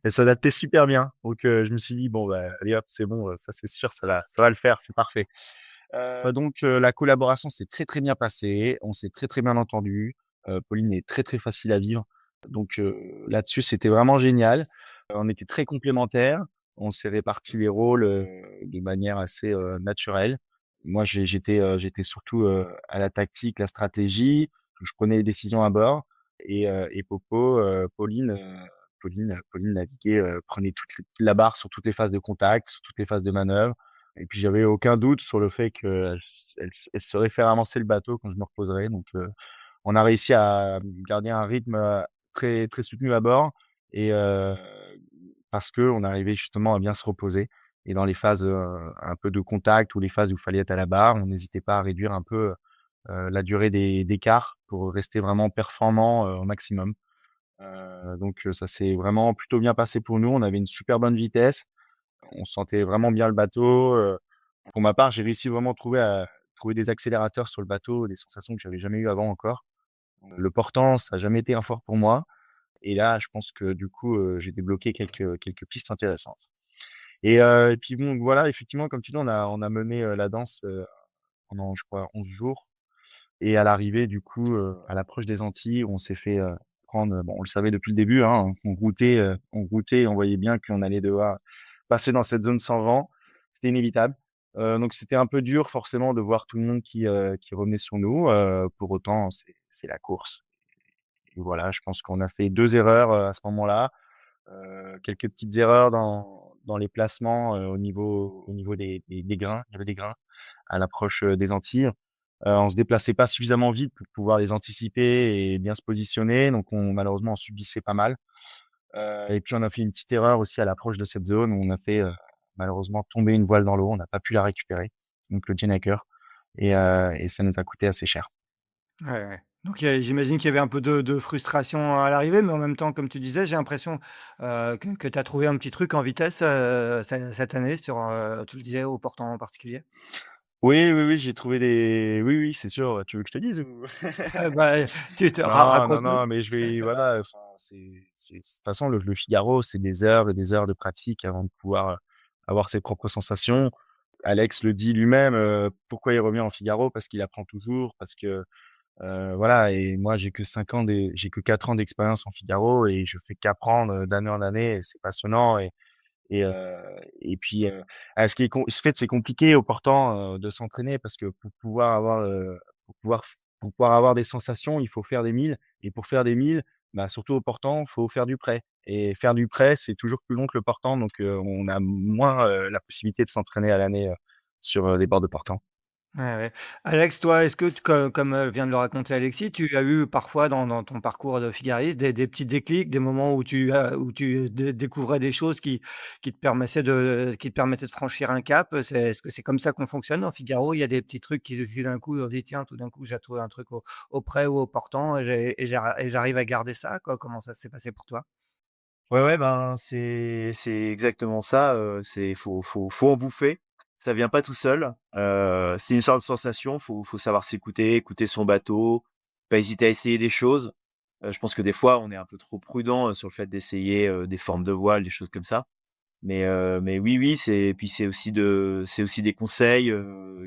elle s'adaptait super bien. Donc je me suis dit: «Bon, bah, allez hop, c'est bon, ça c'est sûr, ça va le faire, c'est parfait». Donc la collaboration s'est très, très bien passée. On s'est très, très bien entendus. Pauline est très, très facile à vivre. Donc là-dessus, c'était vraiment génial. On était très complémentaires. On s'est réparti les rôles, de manière assez, naturelle. Moi, j'étais surtout, à la tactique, la stratégie. Je prenais les décisions à bord et Popo, Pauline naviguait, prenait toute la barre sur toutes les phases de contact, sur toutes les phases de manœuvre. Et puis j'avais aucun doute sur le fait qu'elle saurait faire avancer le bateau quand je me reposerais. Donc, on a réussi à garder un rythme, très, très soutenu à bord et parce qu'on arrivait justement à bien se reposer et dans les phases, un peu de contact ou les phases où il fallait être à la barre, on n'hésitait pas à réduire un peu, la durée des quarts pour rester vraiment performant, au maximum. Donc ça s'est vraiment plutôt bien passé pour nous. On avait une super bonne vitesse. On sentait vraiment bien le bateau. Pour ma part, j'ai réussi vraiment trouver des accélérateurs sur le bateau, des sensations que j'avais jamais eues avant encore. Le portant, ça a jamais été un fort pour moi et là, je pense que du coup, j'ai débloqué quelques pistes intéressantes et puis bon, voilà, effectivement, comme tu dis, on a mené, la danse, pendant je crois 11 jours et à l'arrivée du coup, à l'approche des Antilles, on s'est fait, prendre, bon, on le savait depuis le début, hein, on voyait bien qu'on allait devoir passer dans cette zone sans vent. C'était inévitable. Donc c'était un peu dur forcément de voir tout le monde qui revenait sur nous, pour autant c'est la course et voilà, je pense qu'on a fait 2 erreurs, à ce moment-là, quelques petites erreurs dans les placements, au niveau des grains. Il y avait des grains à l'approche, des Antilles. On se déplaçait pas suffisamment vite pour pouvoir les anticiper et bien se positionner, donc malheureusement, on subissait pas mal. Et puis on a fait une petite erreur aussi à l'approche de cette zone où on a fait, malheureusement tomber une voile dans l'eau. On n'a pas pu la récupérer, donc le Jenaker et ça nous a coûté assez cher. Ouais, ouais. Donc j'imagine qu'il y avait un peu de frustration à l'arrivée, mais en même temps, comme tu disais, j'ai l'impression, que tu as trouvé un petit truc en vitesse, cette année sur, tu le disais, au portant en particulier? Oui, oui, oui, j'ai trouvé des oui, oui, c'est sûr, tu veux que je te dise ou? Bah, tu te Non, non, raconte-nous. non, mais je vais voilà, enfin, c'est de toute façon, le Figaro, c'est des heures et des heures de pratique avant de pouvoir, avoir ses propres sensations. Alex le dit lui-même, pourquoi il revient en Figaro? Parce qu'il apprend toujours, parce que, voilà et moi j'ai que 4 ans d'expérience en Figaro et je fais qu'apprendre, d'année en année et c'est passionnant et puis, ce qui est com fait, c'est compliqué au portant, de s'entraîner parce que pour pouvoir f pour pouvoir avoir des sensations, il faut faire des milles et pour faire des milles, bah, surtout au portant, faut faire du prêt et faire du prêt, c'est toujours plus long que le portant donc on a moins, la possibilité de s'entraîner à l'année, sur, des bords de portant. Ouais, ouais. Alex, toi, est-ce que comme, vient de le raconter Alexis, tu as eu parfois dans ton parcours de figariste des petits déclics, des moments où tu découvrais des choses qui te permettaient de franchir un cap? Est-ce que c'est comme ça qu'on fonctionne en Figaro? Il y a des petits trucs qui d'un coup, on dit: «Tiens, tout d'un coup, j'ai trouvé un truc au prêt ou au portant et j'arrive à garder ça», quoi. Comment ça s'est passé pour toi? Ouais, ouais, ben, c'est exactement ça, c'est faut en bouffer. Ça vient pas tout seul, c'est une sorte de sensation, faut savoir s'écouter, écouter son bateau, pas hésiter à essayer des choses. Je pense que des fois, on est un peu trop prudent, sur le fait d'essayer, des formes de voile, des choses comme ça. Mais oui, oui, c'est aussi des conseils,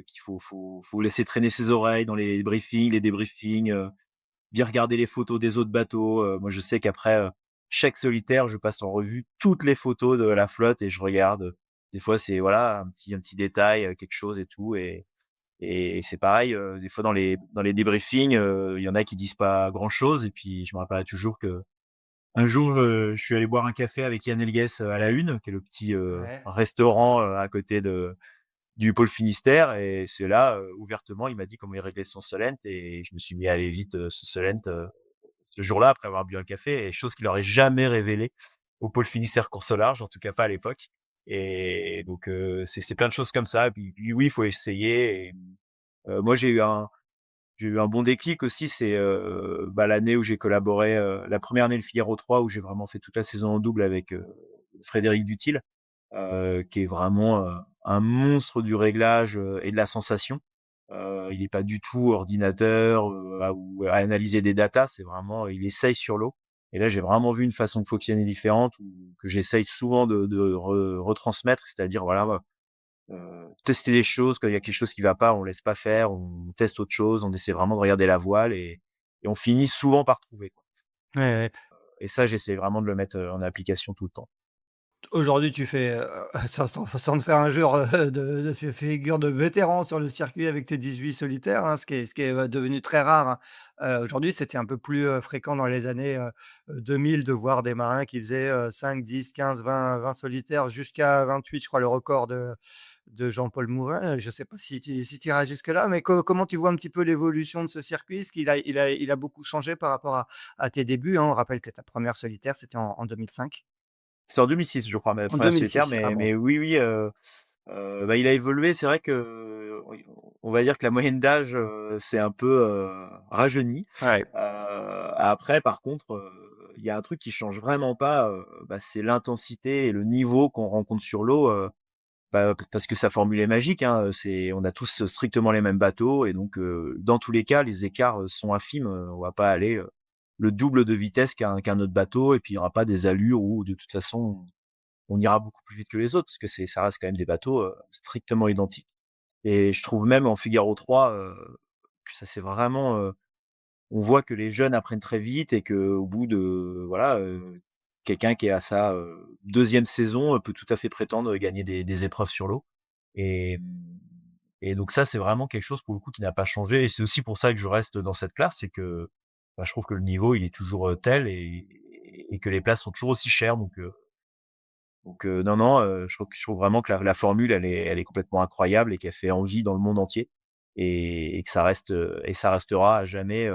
qu'il faut laisser traîner ses oreilles dans les briefings, les débriefings, bien regarder les photos des autres bateaux. Moi, je sais qu'après, chaque solitaire, je passe en revue toutes les photos de la flotte et je regarde. Des fois, c'est voilà, un petit détail, quelque chose et tout et c'est pareil, des fois dans les débriefings, il y en a qui disent pas grand chose et puis je me rappelle toujours que un jour, je suis allé boire un café avec Yann Helguès, à la Une, qui est le petit, Ouais. restaurant, à côté du pôle Finistère et c'est là, ouvertement, il m'a dit comment il réglait son Solent et je me suis mis à aller vite, ce Solent, ce jour-là après avoir bu un café et chose qu'il aurait jamais révélé au pôle Finistère course au large, en tout cas pas à l'époque et donc c'est plein de choses comme ça et puis oui, il faut essayer et moi j'ai eu un bon déclic aussi, c'est, bah, l'année où j'ai collaboré, la première année, le Figaro 3 où j'ai vraiment fait toute la saison en double avec, Frédéric Duthil, qui est vraiment, un monstre du réglage, et de la sensation. Il est pas du tout ordinateur, à analyser des datas, c'est vraiment il essaye sur l'eau et là, j'ai vraiment vu une façon de fonctionner différente ou que j'essaye souvent de retransmettre, c'est-à-dire voilà, tester les choses, quand il y a quelque chose qui va pas, on laisse pas faire, on teste autre chose, on essaie vraiment de regarder la voile et on finit souvent par trouver, quoi. Ouais, ouais. Et ça, j'essaie vraiment de le mettre, en application tout le temps. Aujourd'hui, tu fais, sans te faire injure, de figure de vétéran sur le circuit avec tes 18 solitaires, hein, ce qui est, devenu très rare, hein. Aujourd'hui, c'était un peu plus, fréquent dans les années, 2000 de voir des marins qui faisaient, 5, 10, 15, 20 solitaires jusqu'à 28, je crois, le record de Jean-Paul Mourin. Je ne sais pas si tu iras jusque-là, mais comment tu vois un petit peu l'évolution de ce circuit? Est-ce qu'il a beaucoup changé par rapport à tes débuts, hein? On rappelle que ta première solitaire, c'était en 2005. C'est en 2006, je crois, ma En première solitaire, 2006. Ah mais bon. mais oui, oui, Il a évolué, c'est vrai que, on va dire que la moyenne d'âge, s'est un peu, rajeunie. Ouais. Après par contre, il y a un truc qui change vraiment pas, c'est l'intensité et le niveau qu'on rencontre sur l'eau, parce que sa formule est magique, hein, on a tous strictement les mêmes bateaux et donc, dans tous les cas, les écarts, sont infimes, on va pas aller, le double de vitesse qu'un autre bateau et puis il y aura pas des allures où de toute façon on ira beaucoup plus vite que les autres parce que ça reste quand même des bateaux, strictement identiques et je trouve même en Figaro 3, que ça c'est vraiment, on voit que les jeunes apprennent très vite et qu'au bout de voilà, quelqu'un qui est à sa, 2e saison, peut tout à fait prétendre gagner des épreuves sur l'eau et et donc ça, c'est vraiment quelque chose pour le coup qui n'a pas changé et c'est aussi pour ça que je reste dans cette classe, c'est que, je trouve que le niveau il est toujours, tel et que les places sont toujours aussi chères donc non, non, je trouve vraiment que la formule elle est complètement incroyable et qu'elle fait envie dans le monde entier et que ça reste, et ça restera à jamais,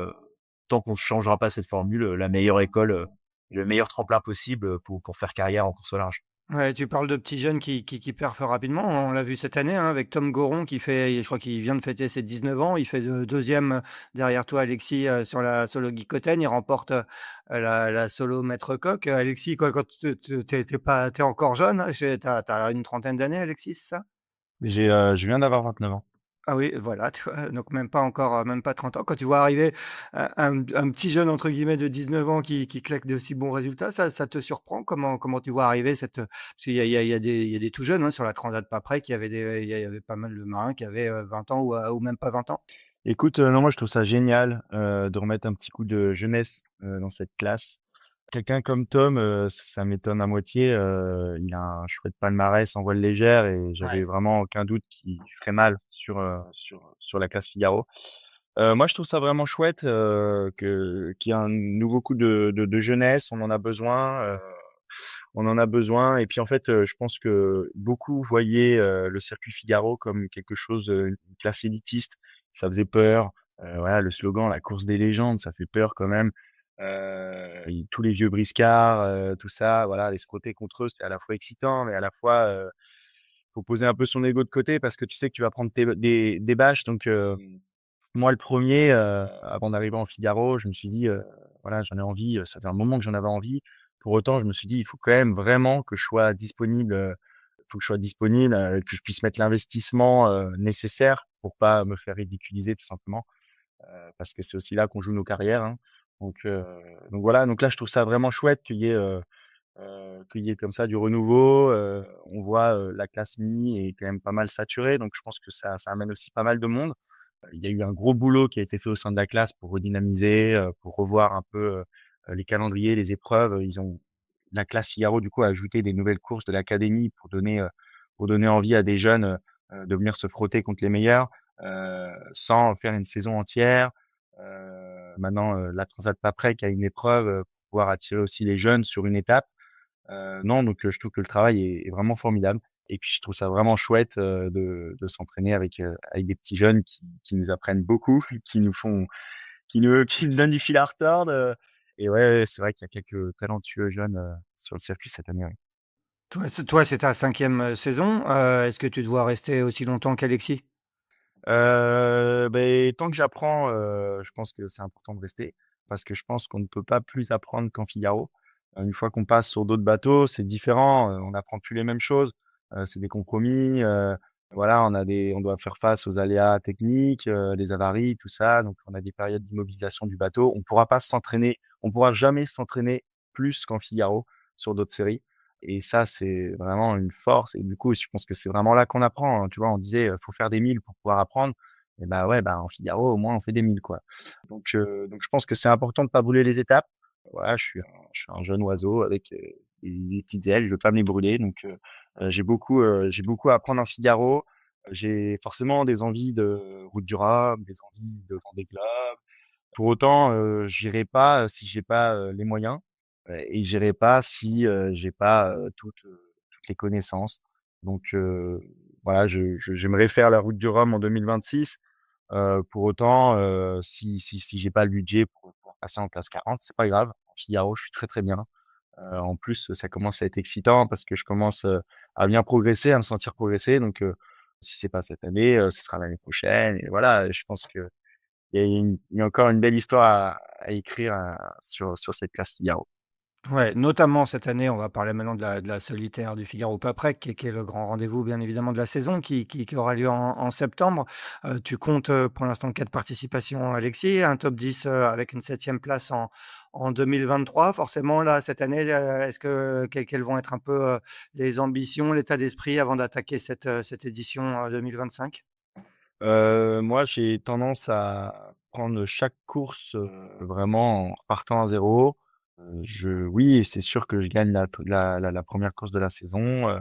tant qu'on ne changera pas cette formule, la meilleure école, le meilleur tremplin possible, pour faire carrière en course au large. Ouais, tu parles de petits jeunes qui perfent rapidement. On l'a vu cette année, hein, avec Tom Goron qui fait, je crois qu'il vient de fêter ses 19 ans. Il fait deuxième derrière toi, Alexis, sur la solo Guicoten. Il remporte la solo Maître Coq. Alexis, quand t'es pas, t'es encore jeune, t'as une trentaine d'années, Alexis, c'est ça? Je viens d'avoir 29 ans. Ah oui, voilà, tu vois? Donc même pas encore, même pas 30 ans. Quand tu vois arriver un petit jeune entre guillemets de 19 ans qui claque de si bons résultats, ça te surprend? Comment tu vois arriver cette, parce qu'il y a des tout jeunes, hein, sur la Transat Paprec, il y avait pas mal de marins qui avaient, 20 ans ou même pas 20 ans. Écoute, non, moi je trouve ça génial, de remettre un petit coup de jeunesse, dans cette classe. Quelqu'un comme Tom, ça m'étonne à moitié, il a un chouette palmarès en voile légère et j'avais Ouais. vraiment aucun doute qu'il ferait mal sur la classe Figaro. Moi je trouve ça vraiment chouette, qu'il y ait un nouveau coup de jeunesse, on en a besoin, on en a besoin et puis en fait, je pense que beaucoup voyaient, le circuit Figaro comme quelque chose, une classe élitiste. Ça faisait peur, voilà le slogan «La course des légendes», ça fait peur quand même. Et tous les vieux briscards, tout ça, voilà, les se frotter contre eux, c'est à la fois excitant, mais à la fois, faut poser un peu son ego de côté parce que tu sais que tu vas prendre des bâches donc moi, le premier, avant d'arriver en Figaro, je me suis dit, voilà, j'en ai envie, ça fait un moment que j'en avais envie. Pour autant, je me suis dit: «Il faut quand même vraiment que je sois disponible, faut que je sois disponible, que je puisse mettre l'investissement, nécessaire pour pas me faire ridiculiser tout simplement». Parce que c'est aussi là qu'on joue nos carrières, hein. Donc heu, donc voilà, donc là, je trouve ça vraiment chouette qu'il y ait comme ça du renouveau, on voit, la classe mini est quand même pas mal saturée, donc je pense que ça amène aussi pas mal de monde. Il y a eu un gros boulot qui a été fait au sein de la classe pour redynamiser, pour revoir un peu, les calendriers, les épreuves. Ils ont la classe Figaro, du coup, a ajouté des nouvelles courses de l'académie pour donner envie à des jeunes, de venir se frotter contre les meilleurs, sans faire une saison entière. Maintenant, la Transat Paprec a une épreuve, pour pouvoir attirer aussi les jeunes sur une étape. Non, donc je trouve que le travail est vraiment formidable et puis je trouve ça vraiment chouette, de s'entraîner avec des petits jeunes qui nous apprennent beaucoup, qui nous donnent du fil à retordre, et ouais, ouais, c'est vrai qu'il y a quelques talentueux jeunes, sur le circuit cette année, ouais. Toi, c'est ta 5e saison. Est-ce que tu te vois rester aussi longtemps qu'Alexis? Tant que j'apprends, je pense que c'est important de rester parce que je pense qu'on ne peut pas plus apprendre qu'en Figaro. Une fois qu'on passe sur d'autres bateaux, c'est différent, on n'apprend plus les mêmes choses, c'est des compromis, voilà, on doit faire face aux aléas techniques, les avaries, tout ça, donc on a des périodes d'immobilisation du bateau. On pourra jamais s'entraîner plus qu'en Figaro sur d'autres séries et ça, c'est vraiment une force et du coup, je pense que c'est vraiment là qu'on apprend, hein. Tu vois, on disait, faut faire des 1000 pour pouvoir apprendre et bah, ouais, bah, en Figaro, au moins, on fait des 1000 quoi. Donc je pense que c'est important de pas brûler les étapes. Voilà, je suis un jeune oiseau avec, des petites ailes, je veux pas me les brûler j'ai beaucoup à apprendre en Figaro. J'ai forcément des envies de Route du Rhum, des envies de Vendée Globe. Pour autant, j'irai pas, si j'ai pas, les moyens, et j'irai pas si, j'ai pas, toutes les connaissances. Donc voilà, j'aimerais faire la Route du Rhum en 2026. Pour autant, si j'ai pas le budget pour passer en classe 40, c'est pas grave. En Figaro, je suis très, très bien. En plus, ça commence à être excitant parce que je commence, à bien progresser, à me sentir progresser donc si c'est pas cette année, ce sera l'année prochaine et voilà, je pense qu'il y a encore une belle histoire à écrire, sur cette classe Figaro. Ouais, notamment cette année, on va parler maintenant de la solitaire du Figaro-Paprec qui est le grand rendez-vous bien évidemment de la saison qui aura lieu en septembre. Tu comptes, pour l'instant 4 participations Alexis, un top 10, avec une 7e place en 2023. Forcément là, cette année, est-ce que quelles vont être un peu, les ambitions, l'état d'esprit avant d'attaquer cette édition, 2025? Moi, j'ai tendance à prendre chaque course, vraiment en repartant à 0. Oui, c'est sûr que je gagne la 1re course de la saison,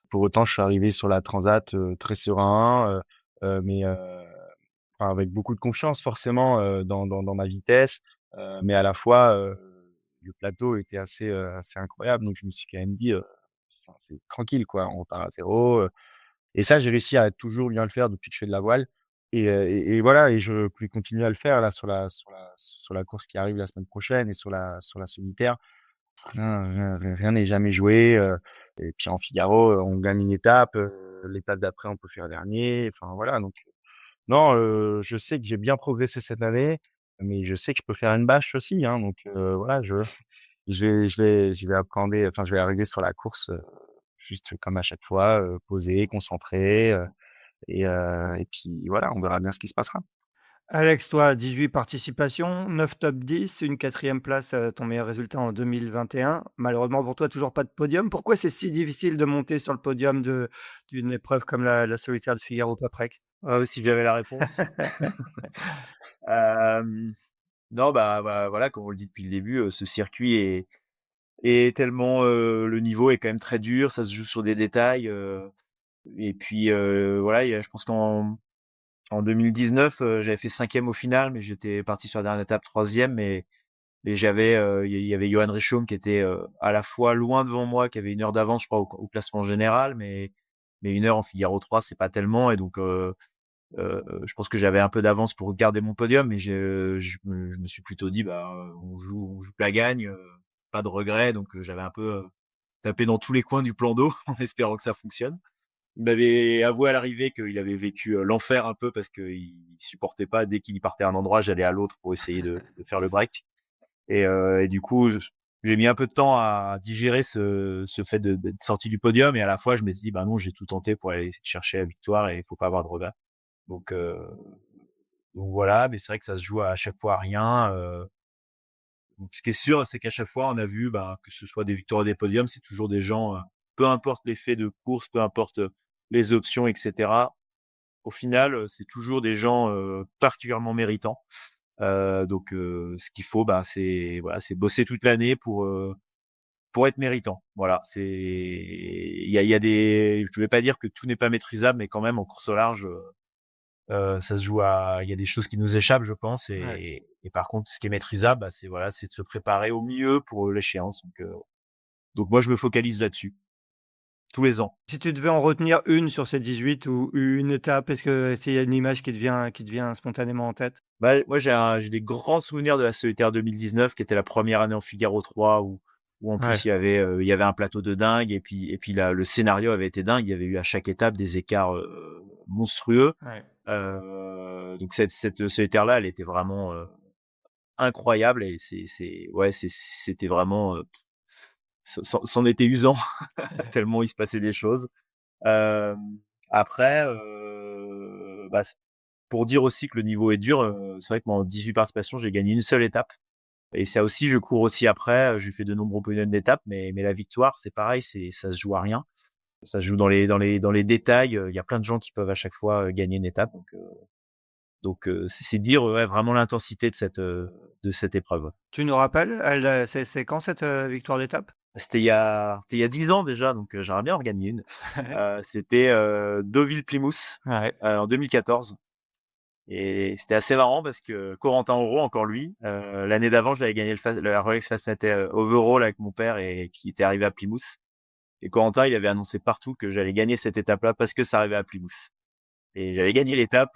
pour autant, je suis arrivé sur la transat, très serein, mais enfin, avec beaucoup de confiance forcément, dans ma vitesse, mais à la fois, le plateau était assez incroyable, donc je me suis quand même dit, c'est tranquille quoi, on repart à 0, et ça, j'ai réussi à toujours bien le faire depuis que je fais de la voile et voilà et je vais continuer à le faire là sur la course qui arrive la semaine prochaine et sur la solitaire. Rien n'est jamais joué, et puis en Figaro, on gagne une étape, l'étape d'après, on peut faire dernier, enfin voilà donc non, je sais que j'ai bien progressé cette année, mais je sais que je peux faire une bâche aussi, hein, donc voilà, je vais appréhender enfin, je vais arriver sur la course, juste comme à chaque fois, posé, concentré, et puis voilà, on verra bien ce qui se passera. Alex, toi, 18 participations, 9 top 10, une 4e place, ton meilleur résultat en 2021. Malheureusement pour toi, toujours pas de podium. Pourquoi c'est si difficile de monter sur le podium d'une épreuve comme la solitaire de Figaro-Paprec? Si j'avais la réponse. Hem, non, voilà, comme on le dit depuis le début, ce circuit est tellement, le niveau est quand même très dur, ça se joue sur des détails, et puis, voilà, je pense en 2019, j'avais fait 5e au final, mais j'étais parti sur la dernière étape 3e, mais j'avais, il y avait Johan Richomme qui était, à la fois loin devant moi, qui avait 1 heure d'avance, je crois, au classement général, mais 1 heure en Figaro 3, c'est pas tellement et donc je pense que j'avais un peu d'avance pour garder mon podium, mais je me suis plutôt dit: «Bah, on joue que la gagne, pas de regrets», donc j'avais un peu, tapé dans tous les coins du plan d'eau en espérant que ça fonctionne. Il m'avait avoué à l'arrivée qu'il avait vécu, l'enfer un peu parce qu'il supportait pas dès qu'il partait à un endroit, j'allais à l'autre pour essayer de faire le break et du coup, j'ai mis un peu de temps à digérer ce fait d'être sorti du podium et à la fois je m'étais dit: «Bah non, j'ai tout tenté pour aller chercher la victoire et il faut pas avoir de regrets». Donc heu, donc voilà, mais c'est vrai que ça se joue à chaque fois à rien, donc ce qui est sûr, c'est qu'à chaque fois, on a vu, bah, que ce soit des victoires et des podiums, c'est toujours des gens, peu importe l'effet de course, peu importe, les options et cetera. Au final, c'est toujours des gens, particulièrement méritants. Ce qu'il faut, bah, c'est voilà, c'est bosser toute l'année pour être méritant. Voilà, il y a des je vais pas dire que tout n'est pas maîtrisable, mais quand même en course au large, ça se joue à il y a des choses qui nous échappent, je pense Ouais. et par contre, ce qui est maîtrisable, bah, c'est voilà, c'est de se préparer au mieux pour, l'échéance donc moi, je me focalise là-dessus, tous les ans. Si tu devais en retenir une sur ces 18 ou une étape, est-ce qu'il y a une image qui te vient spontanément en tête? Bah, moi, j'ai des grands souvenirs de la solitaire 2019 qui était la première année en Figaro 3 où en plus Ouais. il y avait un plateau de dingue et puis là, le scénario avait été dingue. Il y avait eu à chaque étape des écarts, monstrueux. Ouais. Donc cette solitaire-là, elle était vraiment, incroyable et ouais, c'était vraiment, c'en était usant tellement il se passait des choses. Hem, Après, bah, pour dire aussi que le niveau est dur, c'est vrai que moi en 18 participations, j'ai gagné une seule étape et ça aussi, je cours aussi après, j'ai fait de nombreux podiums d'étapes, mais la victoire, c'est pareil, ça se joue à rien. Ça se joue dans les détails, il y a plein de gens qui peuvent à chaque fois, gagner une étape donc c'est dire, ouais, vraiment l'intensité de cette épreuve. Tu nous rappelles, c'est quand cette, victoire d'étape? C'était il y a 10 ans déjà, donc j'aimerais bien en gagner une. C'était, Deauville-Plymouth, Ouais. en 2014 et c'était assez marrant parce que Corentin Aurault, encore lui, l'année d'avant, j'avais gagné la Rolex Fastnet Overall avec mon père et qui était arrivé à Plymouth et Corentin, il avait annoncé partout que j'allais gagner cette étape-là parce que ça arrivait à Plymouth et j'avais gagné l'étape,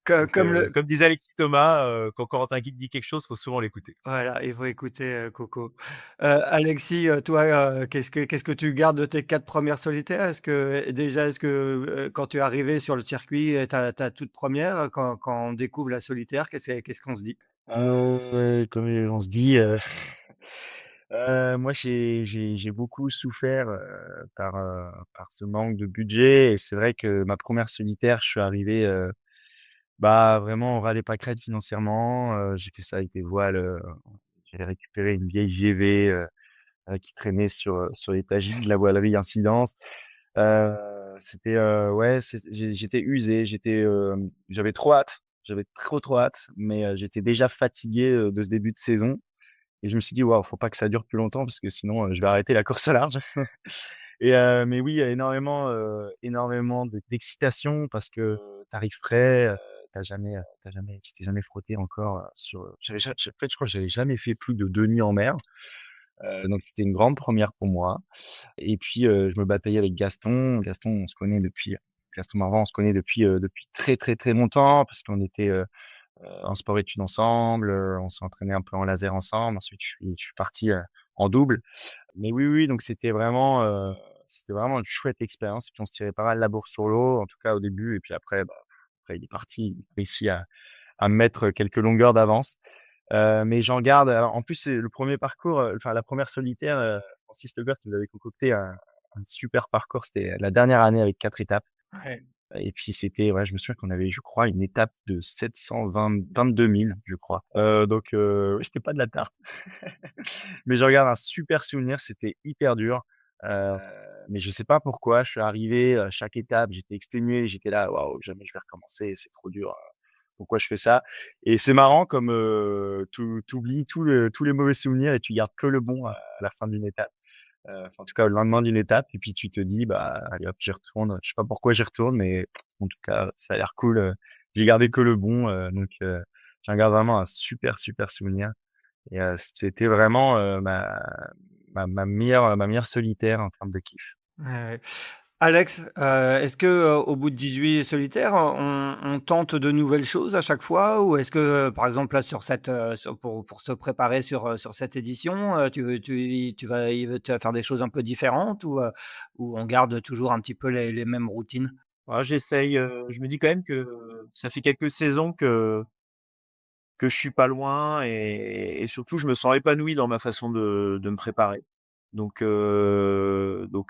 Donc, Comme le comme disait Alexis Thomas, quand Corentin Guide dit quelque chose, faut souvent l'écouter. voilà, il faut écouter, Coco. Alexis, toi, qu'est-ce que tu gardes de tes 4 premières solitaires? Quand tu es arrivé sur le circuit, ta toute première, quand on découvre la solitaire, qu'est-ce qu'on se dit? Comme on se dit, moi j'ai beaucoup souffert, par ce manque de budget et c'est vrai que ma première solitaire, je suis arrivé, bah, vraiment on râlait pas crête financièrement, j'ai fait ça avec des voiles, j'avais récupéré une vieille GV, qui traînait sur l'étagère de la voilerie Incidence. Heu, C'était, ouais, j'étais usé, j'avais trop hâte, j'avais trop hâte, mais j'étais déjà fatigué, de ce début de saison et je me suis dit: «Waouh, faut pas que ça dure plus longtemps parce que sinon, je vais arrêter la course au large». Et mais oui, il y a énormément d'excitation parce que tu arrives frais, tu t'es jamais frotté encore, en fait, je crois que j'avais jamais fait plus de 2 nuits en mer, donc c'était une grande première pour moi et puis, je me bataillais avec Gaston. Gaston Marvan, on se connaît depuis très, très, très longtemps parce qu'on était, en sport-études ensemble, on s'est entraîné un peu en laser ensemble. Ensuite, je suis parti, en double. Mais oui, oui, donc c'était vraiment une chouette expérience et puis on se tirait pas mal la bourre sur l'eau, en tout cas au début et puis après, bah, après il est parti, il a réussi à me mettre quelques longueurs d'avance. Mais j'en garde alors en plus, c'est le premier parcours, enfin la première solitaire, Francis Lebert nous avait concocté un super parcours. C'était la dernière année avec 4 étapes Ouais. et puis c'était ouais, je me souviens qu'on avait, je crois, une étape de 722 000, je crois. Donc oui, c'était pas de la tarte. Mais j'en garde un super souvenir, c'était hyper dur, heu, mais je sais pas pourquoi, je suis arrivé, chaque étape, j'étais exténué, j'étais là: «Waouh, jamais je vais recommencer, c'est trop dur, pourquoi je fais ça?» Et c'est marrant comme, tu oublies tous les mauvais souvenirs et tu gardes que le bon à la fin d'une étape, enfin, en tout cas, au lendemain d'une étape et puis tu te dis: «Bah, allez hop, j'y retourne». Je sais pas pourquoi j'y retourne, mais en tout cas, ça a l'air cool, j'ai gardé que le bon, donc j'en garde vraiment un super, super souvenir. Et c'était vraiment, ma meilleure solitaire en termes de kiff. Ouais, ouais. Alex, est-ce que, au bout de 18 solitaires, on tente de nouvelles choses à chaque fois? Ou est-ce que, par exemple, là, pour se préparer sur cette édition, tu vas faire des choses un peu différentes ou on garde toujours un petit peu les mêmes routines? Voilà, j'essaye, je me dis quand même que ça fait quelques saisons que je suis pas loin et surtout je me sens épanoui dans ma façon de me préparer. Donc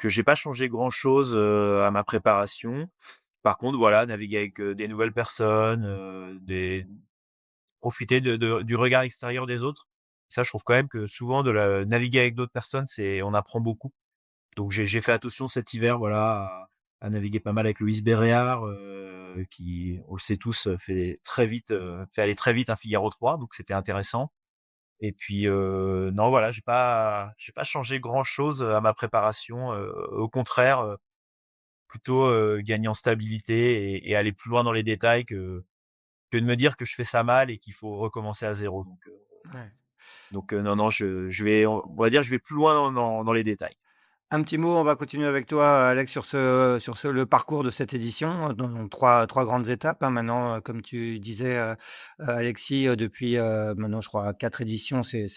j'ai pas changé grand chose, à ma préparation. Par contre, voilà, naviguer avec, des nouvelles personnes, des profiter du regard extérieur des autres. Ça, je trouve quand même que souvent naviguer avec d'autres personnes, on apprend beaucoup. Donc j'ai fait attention cet hiver, voilà, à naviguer pas mal avec Luis Béréard, qui, on le sait tous, fait aller très vite un Figaro 3, donc c'était intéressant. Et puis, non, voilà, j'ai pas changé grand chose, à ma préparation, au contraire, plutôt, gagner en stabilité et aller plus loin dans les détails que de me dire que je fais ça mal et qu'il faut recommencer à zéro. Ouais. Non, non, on va dire, je vais plus loin dans les détails. Un petit mot, on va continuer avec toi, Alex, le parcours de cette édition, donc 3 grandes étapes, hein, maintenant, comme tu disais, Alexis, depuis, maintenant je crois 4 éditions, c'est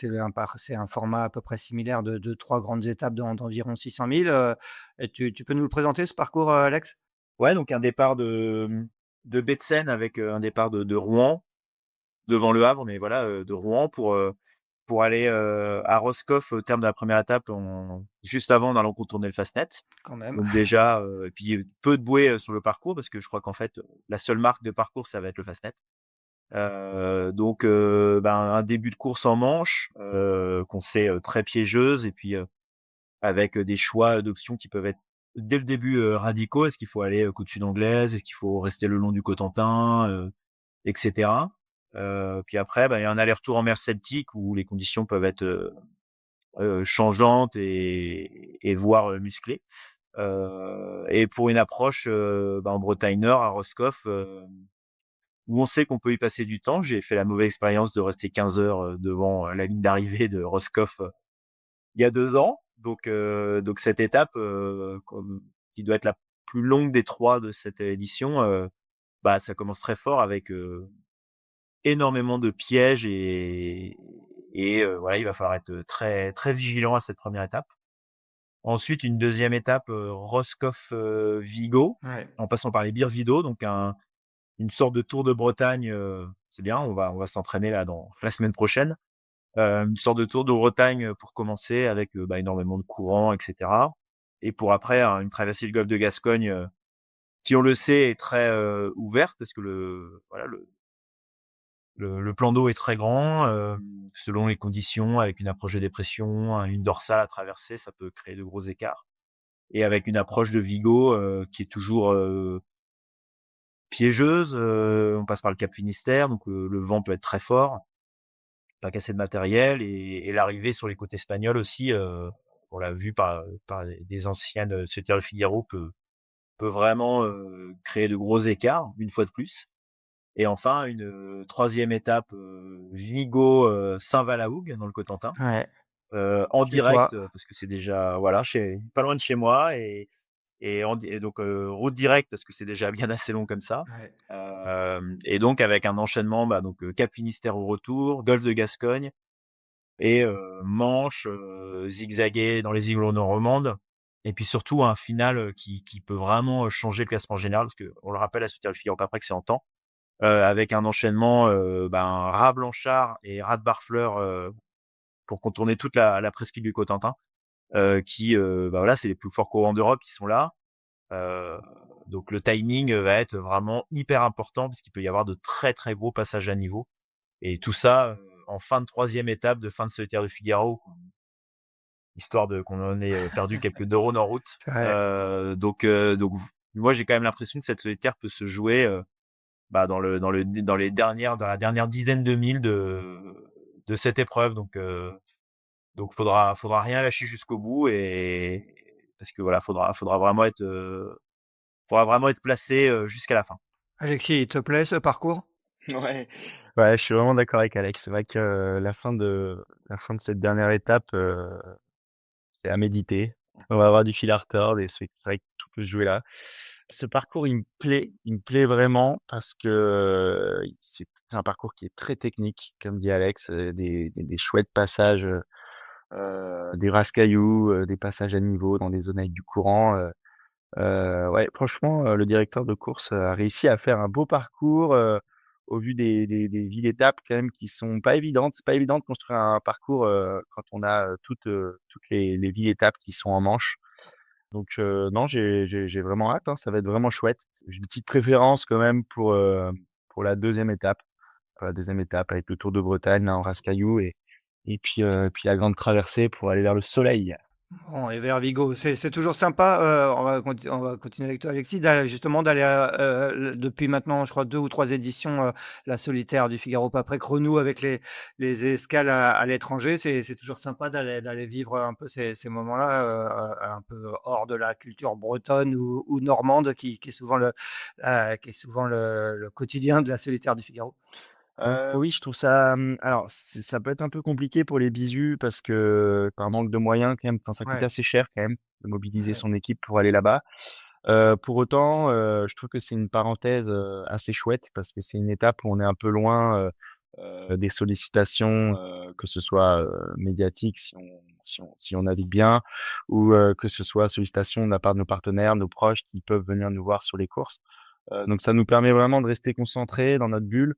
un format à peu près similaire de 3 grandes étapes d'environ 600 000, et tu peux nous le présenter ce parcours, Alex? Ouais, donc un départ de Bautzen avec, un départ de Rouen, devant Le Havre, mais voilà, de Rouen pour aller, à Roscoff au terme de la première étape juste avant, en allant contourner le Fastnet. Quand même. Donc déjà, et puis, peu de bouées, sur le parcours parce que je crois qu'en fait, la seule marque de parcours, ça va être le Fastnet. Donc ben, un début de course en manche, qu'on sait, très piégeuse et puis, avec, des choix d'options qui peuvent être dès le début, radicaux. Est-ce qu'il faut aller, Côte-Sud anglaise? Est-ce qu'il faut rester le long du Cotentin? Et cetera. Puis après, bah, il y a un aller-retour en mer Celtique où les conditions peuvent être, changeantes et voire, musclées. Et pour une approche, bah, en Bretagne Nord, à Roscoff, où on sait qu'on peut y passer du temps. J'ai fait la mauvaise expérience de rester 15 heures, devant, la ligne d'arrivée de Roscoff, il y a 2 ans. Donc cette étape, qui doit être la plus longue des 3 de cette édition, bah, ça commence très fort avec, énormément de pièges voilà, il va falloir être très, très vigilant à cette première étape. Ensuite, une deuxième étape, Roscoff, Vigo, Ouais. en passant par les Birs Vido, donc une sorte de Tour de Bretagne, c'est bien, on va s'entraîner là dans la semaine prochaine. Une sorte de Tour de Bretagne, pour commencer avec, bah, énormément de courants et cetera et pour après, une traversée du golfe de Gascogne, qui on le sait est très, ouverte parce que le plan d'eau est très grand, selon les conditions avec une approche de dépression, une dorsale à traverser, ça peut créer de gros écarts et avec une approche de Vigo, qui est toujours, piégeuse, on passe par le cap Finistère, donc le vent peut être très fort, pas casser de matériel et l'arrivée sur les côtes espagnoles aussi, on l'a vu par des anciennes, Ceuta del Figaro peut vraiment, créer de gros écarts, une fois de plus et enfin une, 3e étape, Vigo, Saint-Valahougue dans le Cotentin, Ouais. en Chez toi. direct, parce que c'est déjà voilà, chez pas loin de chez moi et donc route directe parce que c'est déjà bien assez long comme ça. Ouais. Et donc avec un enchaînement, bah, donc Cap Finistère au retour, golfe de Gascogne et Manche, zigzaguer dans les îles romandes et puis surtout un final, qui peut vraiment, changer le classement général parce qu'on le rappelle, la Soutien le Figaro pas près que c'est en temps, avec un enchaînement, ben, Raz-Blanchard et Rad-Barfleur, pour contourner toute la presqu'île du Cotentin, qui, bah, voilà, c'est les plus forts courants d'Europe qui sont là. Heu, donc le timing, va être vraiment hyper important parce qu'il peut y avoir de très, très gros passages à niveau et tout ça, en fin de 3e étape de fin de solitaire de Figaro, histoire de qu'on en ait, perdu quelques neurones en route. Ouais. Donc moi, j'ai quand même l'impression que cette solitaire peut se jouer, bah, dans la dernière dizaine de milles de cette épreuve donc faudra rien lâcher jusqu'au bout et parce que voilà, faudra vraiment être placé, jusqu'à la fin. Alexis, il te plaît ce parcours? Ouais. Ouais, je suis vraiment d'accord avec Alex. C'est vrai que la fin de cette dernière étape, c'est à méditer. On va avoir du fil à retordre et c'est vrai que tout peut se jouer là. Ce parcours, il me plaît vraiment parce que, c'est un parcours qui est très technique, comme dit Alex, des chouettes passages, des rases-cailloux, des passages à niveau dans des zones avec du courant, ouais, franchement, le directeur de course a réussi à faire un beau parcours, au vu des villes étapes quand même qui sont pas évidentes. C'est pas évident de construire un parcours, quand on a, toutes les villes étapes qui sont en Manche. Donc non, j'ai vraiment hâte, hein, ça va être vraiment chouette. J'ai une petite préférence quand même pour la deuxième étape. La 2e étape avec le Tour de Bretagne là en race-cailloux et puis la grande traversée pour aller vers le soleil. Bon et vers Vigo, c'est toujours sympa, on va continuer avec toi Alexis, justement d'aller, depuis maintenant je crois 2 ou 3 éditions, la solitaire du Figaro pas près chrono avec les escales à l'étranger. C'est toujours sympa d'aller vivre un peu ces moments-là, un peu hors de la culture bretonne ou normande qui est souvent le quotidien de la solitaire du Figaro. Oui, je trouve ça, alors ça peut être un peu compliqué pour les bisus parce que par manque de moyens quand même, enfin ça coûte Ouais, assez cher quand même de mobiliser ouais, son équipe pour aller là-bas. Pour autant, je trouve que c'est une parenthèse, assez chouette parce que c'est une étape où on est un peu loin, des sollicitations, que ce soit, médiatiques si on navigue bien ou, que ce soit sollicitations de la part de nos partenaires, nos proches qui peuvent venir nous voir sur les courses. Donc ça nous permet vraiment de rester concentrés dans notre bulle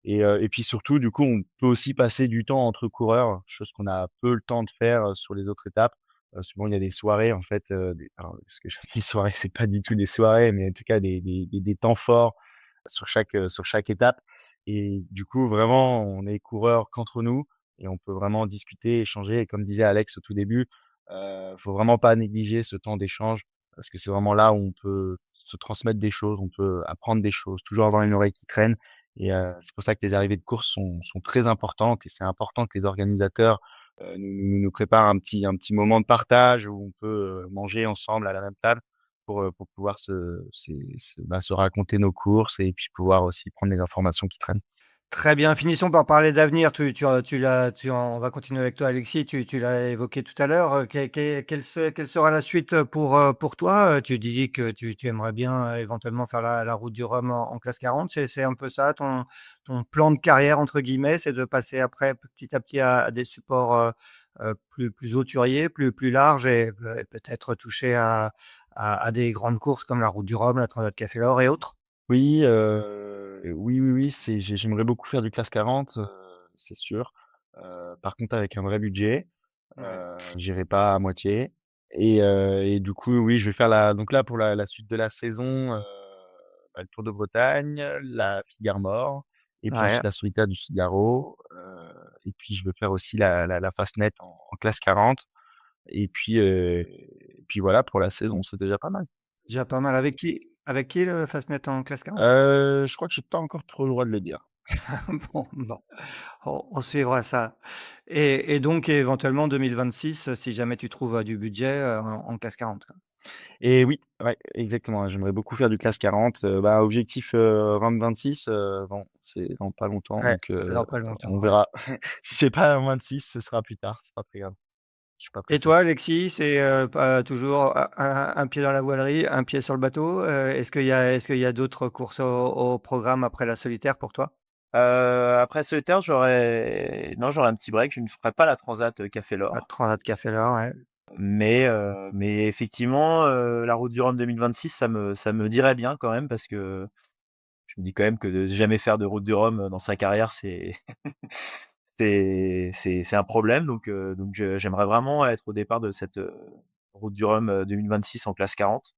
et puis surtout, du coup, on peut aussi passer du temps entre coureurs, chose qu'on a peu le temps de faire, sur les autres étapes. Souvent, il y a des soirées en fait, alors ce que j'appelle soirées, c'est pas du tout des soirées, mais en tout cas des temps forts sur chaque étape et du coup, vraiment, on est coureurs qu'entre nous et on peut vraiment discuter, échanger et comme disait Alex au tout début, faut vraiment pas négliger ce temps d'échange parce que c'est vraiment là où on peut se transmettre des choses, on peut apprendre des choses, toujours avoir une oreille qui traîne et c'est pour ça que les arrivées de course sont très importantes et c'est important que les organisateurs, nous préparent un petit moment de partage où on peut, manger ensemble à la même table pour pouvoir se raconter nos courses et puis pouvoir aussi prendre les informations qui traînent. Très bien, finissons par parler d'avenir. On va continuer avec toi, Alexis. Tu l'as évoqué tout à l'heure. Quelle sera la suite pour toi? Tu dis que tu aimerais bien éventuellement faire la route du Rhum en classe 40. C'est un peu ça, ton plan de carrière, entre guillemets, c'est de passer après petit à petit à des supports plus hauturiers, plus larges et peut-être toucher à des grandes courses comme la route du Rhum, la Transat Café l'Or et autres? Oui, oui, j'aimerais beaucoup faire du classe 40, c'est sûr. Par contre avec un vrai budget, Ouais. j'irai pas à moitié et du coup, oui, je vais faire donc là, pour la suite de la saison, le Tour de Bretagne, la Figare-Nord et puis Ouais. ensuite la Solitaire du Figaro, et puis je veux faire aussi la Fastnet en classe 40 et puis voilà pour la saison, c'est déjà pas mal. Déjà pas mal. Avec qui le Fastnet en classe 40? Je crois que j'ai pas encore trop le droit de le dire. Bon, on suivra ça donc éventuellement 2026, si jamais tu trouves, du budget, en classe 40, quoi. Et oui, ouais, exactement, j'aimerais beaucoup faire du classe 40, objectif, 2026, bon, c'est dans pas longtemps Ouais, donc c'est dans pas longtemps, on ouais. verra. Si c'est pas en 26, ce sera plus tard, c'est pas très grave. Je suis pas Et pressé. toi, Alexis, c'est, pas toujours un pied dans la voilerie, un pied sur le bateau? Est-ce qu'il y a d'autres courses au programme après la solitaire pour toi? Après Solitaire, j'aurais un petit break. Je ne ferai pas la Transat Café La l'Or. Transat Café L'Or, ouais. Mais effectivement, la route du Rhum 2026, ça me dirait bien quand même parce que je me dis quand même que de jamais faire de route du Rhum dans sa carrière, c'est c'est un problème. Donc j'aimerais vraiment être au départ de cette route du Rhum 2026 en classe 40.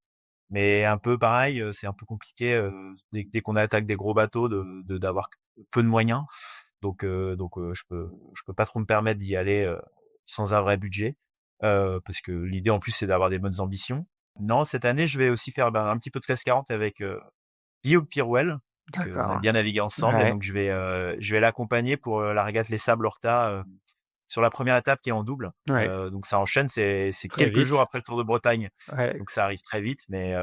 Mais un peu pareil, c'est un peu compliqué dès qu'on attaque des gros bateaux d'avoir peu de moyens. Donc je peux pas trop me permettre d'y aller sans un vrai budget, parce que l'idée en plus c'est d'avoir des bonnes ambitions. Non, cette année je vais aussi faire un petit peu de classe 40 avec Guillaume Pirouel, parce qu'on aime D'accord. bien naviguer ensemble et Ouais, donc je vais l'accompagner pour la régate Les Sables Horta sur la première étape qui est en double. ouais, Donc ça enchaîne, c'est très quelques jours vite. après le Tour de Bretagne, Ouais, donc ça arrive très vite. Mais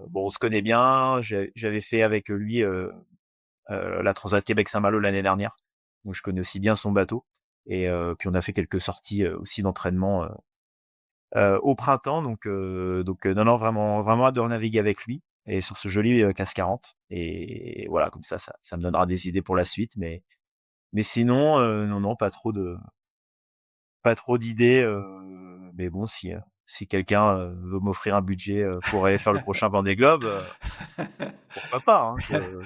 bon, on se connaît bien. J'avais fait avec lui la Transat Québec-Saint-Malo l'année dernière, donc je connais aussi bien son bateau. Et puis on a fait quelques sorties aussi d'entraînement au printemps. Donc non, non, vraiment, vraiment hâte de renaviguer avec lui et sur ce joli CAS 40. Et voilà, comme ça me donnera des idées pour la suite. Mais sinon, non, non, pas trop d'idées. Mais bon, si quelqu'un veut m'offrir un budget pour aller faire le prochain Vendée Globe, pourquoi pas, hein.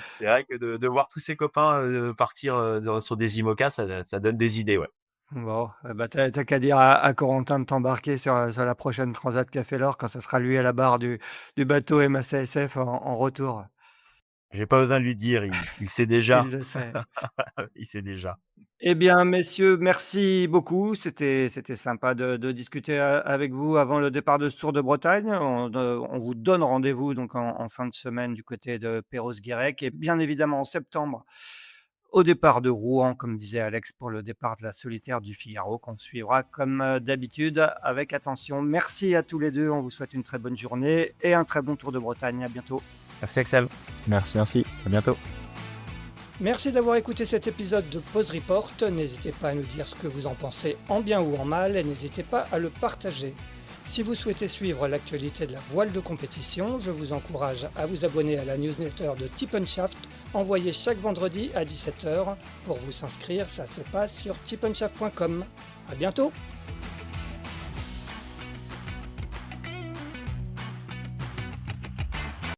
C'est vrai que de voir tous ses copains partir sur des IMOCA, ça donne des idées, ouais. Bon, bah, tu qu'à dire à Corentin de t'embarquer sur la prochaine Transat Café L'Or quand ça sera lui à la barre du bateau MACSF en retour. J'ai pas besoin de lui dire, il sait Il déjà. le sait. Il sait déjà. Eh bien, messieurs, merci beaucoup. C'était sympa de discuter avec vous avant le départ de ce Tour de Bretagne. On vous donne rendez-vous donc en fin de semaine du côté de Perros-Guirec et bien évidemment en septembre au départ de Rouen, comme disait Alex, pour le départ de la solitaire du Figaro qu'on suivra comme d'habitude avec attention. Merci à tous les deux. On vous souhaite une très bonne journée et un très bon Tour de Bretagne. À bientôt. Merci Axel. Merci, à bientôt. Merci d'avoir écouté cet épisode de Pause Report. N'hésitez pas à nous dire ce que vous en pensez en bien ou en mal et n'hésitez pas à le partager. Si vous souhaitez suivre l'actualité de la voile de compétition, je vous encourage à vous abonner à la newsletter de Tip & Shaft, envoyée chaque vendredi à 17 h. Pour vous inscrire, ça se passe sur tipnshaft.com. À bientôt!